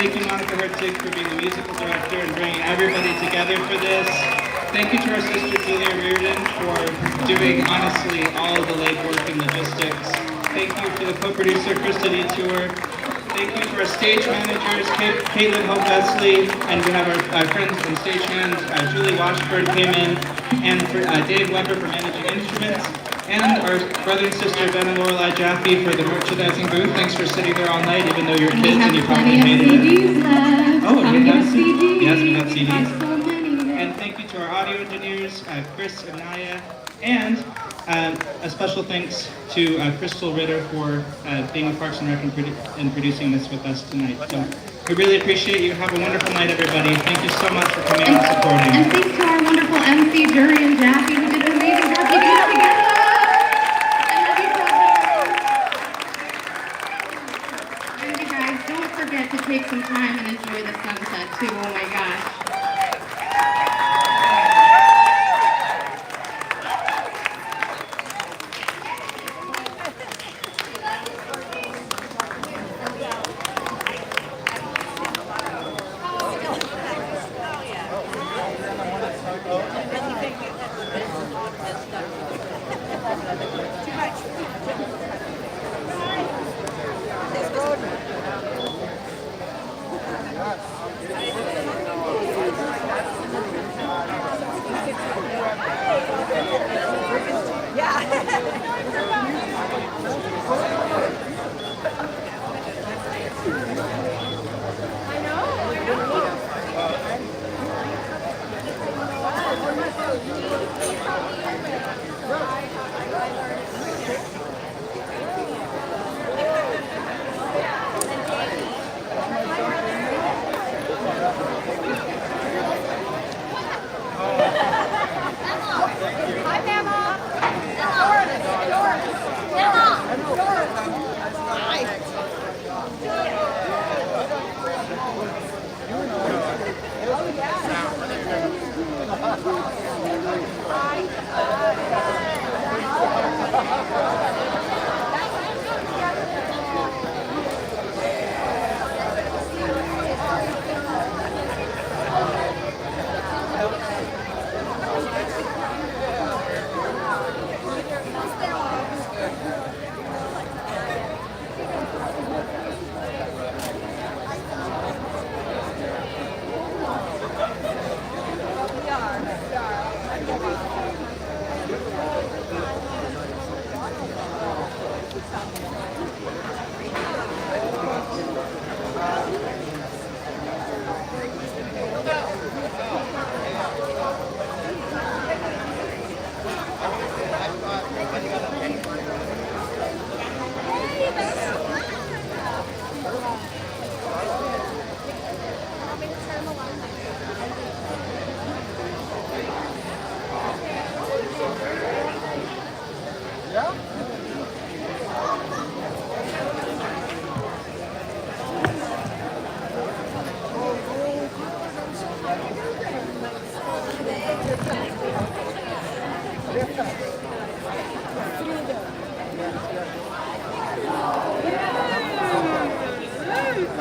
Thank you, Monica Herzig, for being the musical director and bringing everybody together for this. Thank you to our sister Julia Reardon for doing, honestly, all of the legwork and logistics. Thank you to the co-producer, Krista Detour. Thank you to our stage managers, Caitlin Hope Vesley, and we have our friends and stagehand, Julie Washburn came in, and for, Dave Weber for managing instruments, and our brother and sister Ben and Lorelei Jaffe for the merchandising booth. Thanks for sitting there all night, even though you're kids and you probably hated it. Oh, we have CDs. Yes, we got CDs. And thank you to our audio engineers, Chris and Naya, and a special thanks to Crystal Ritter for being with Parks and Rec and producing this with us tonight. So we really appreciate you. Have a wonderful night, everybody. Thank you so much for coming out and supporting. And thanks to our wonderful MC, Jury and Jaffe, who did an amazing job keeping us together. And you guys, don't forget to take some time and enjoy the sunset too. Oh my gosh.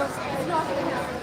It's not gonna happen.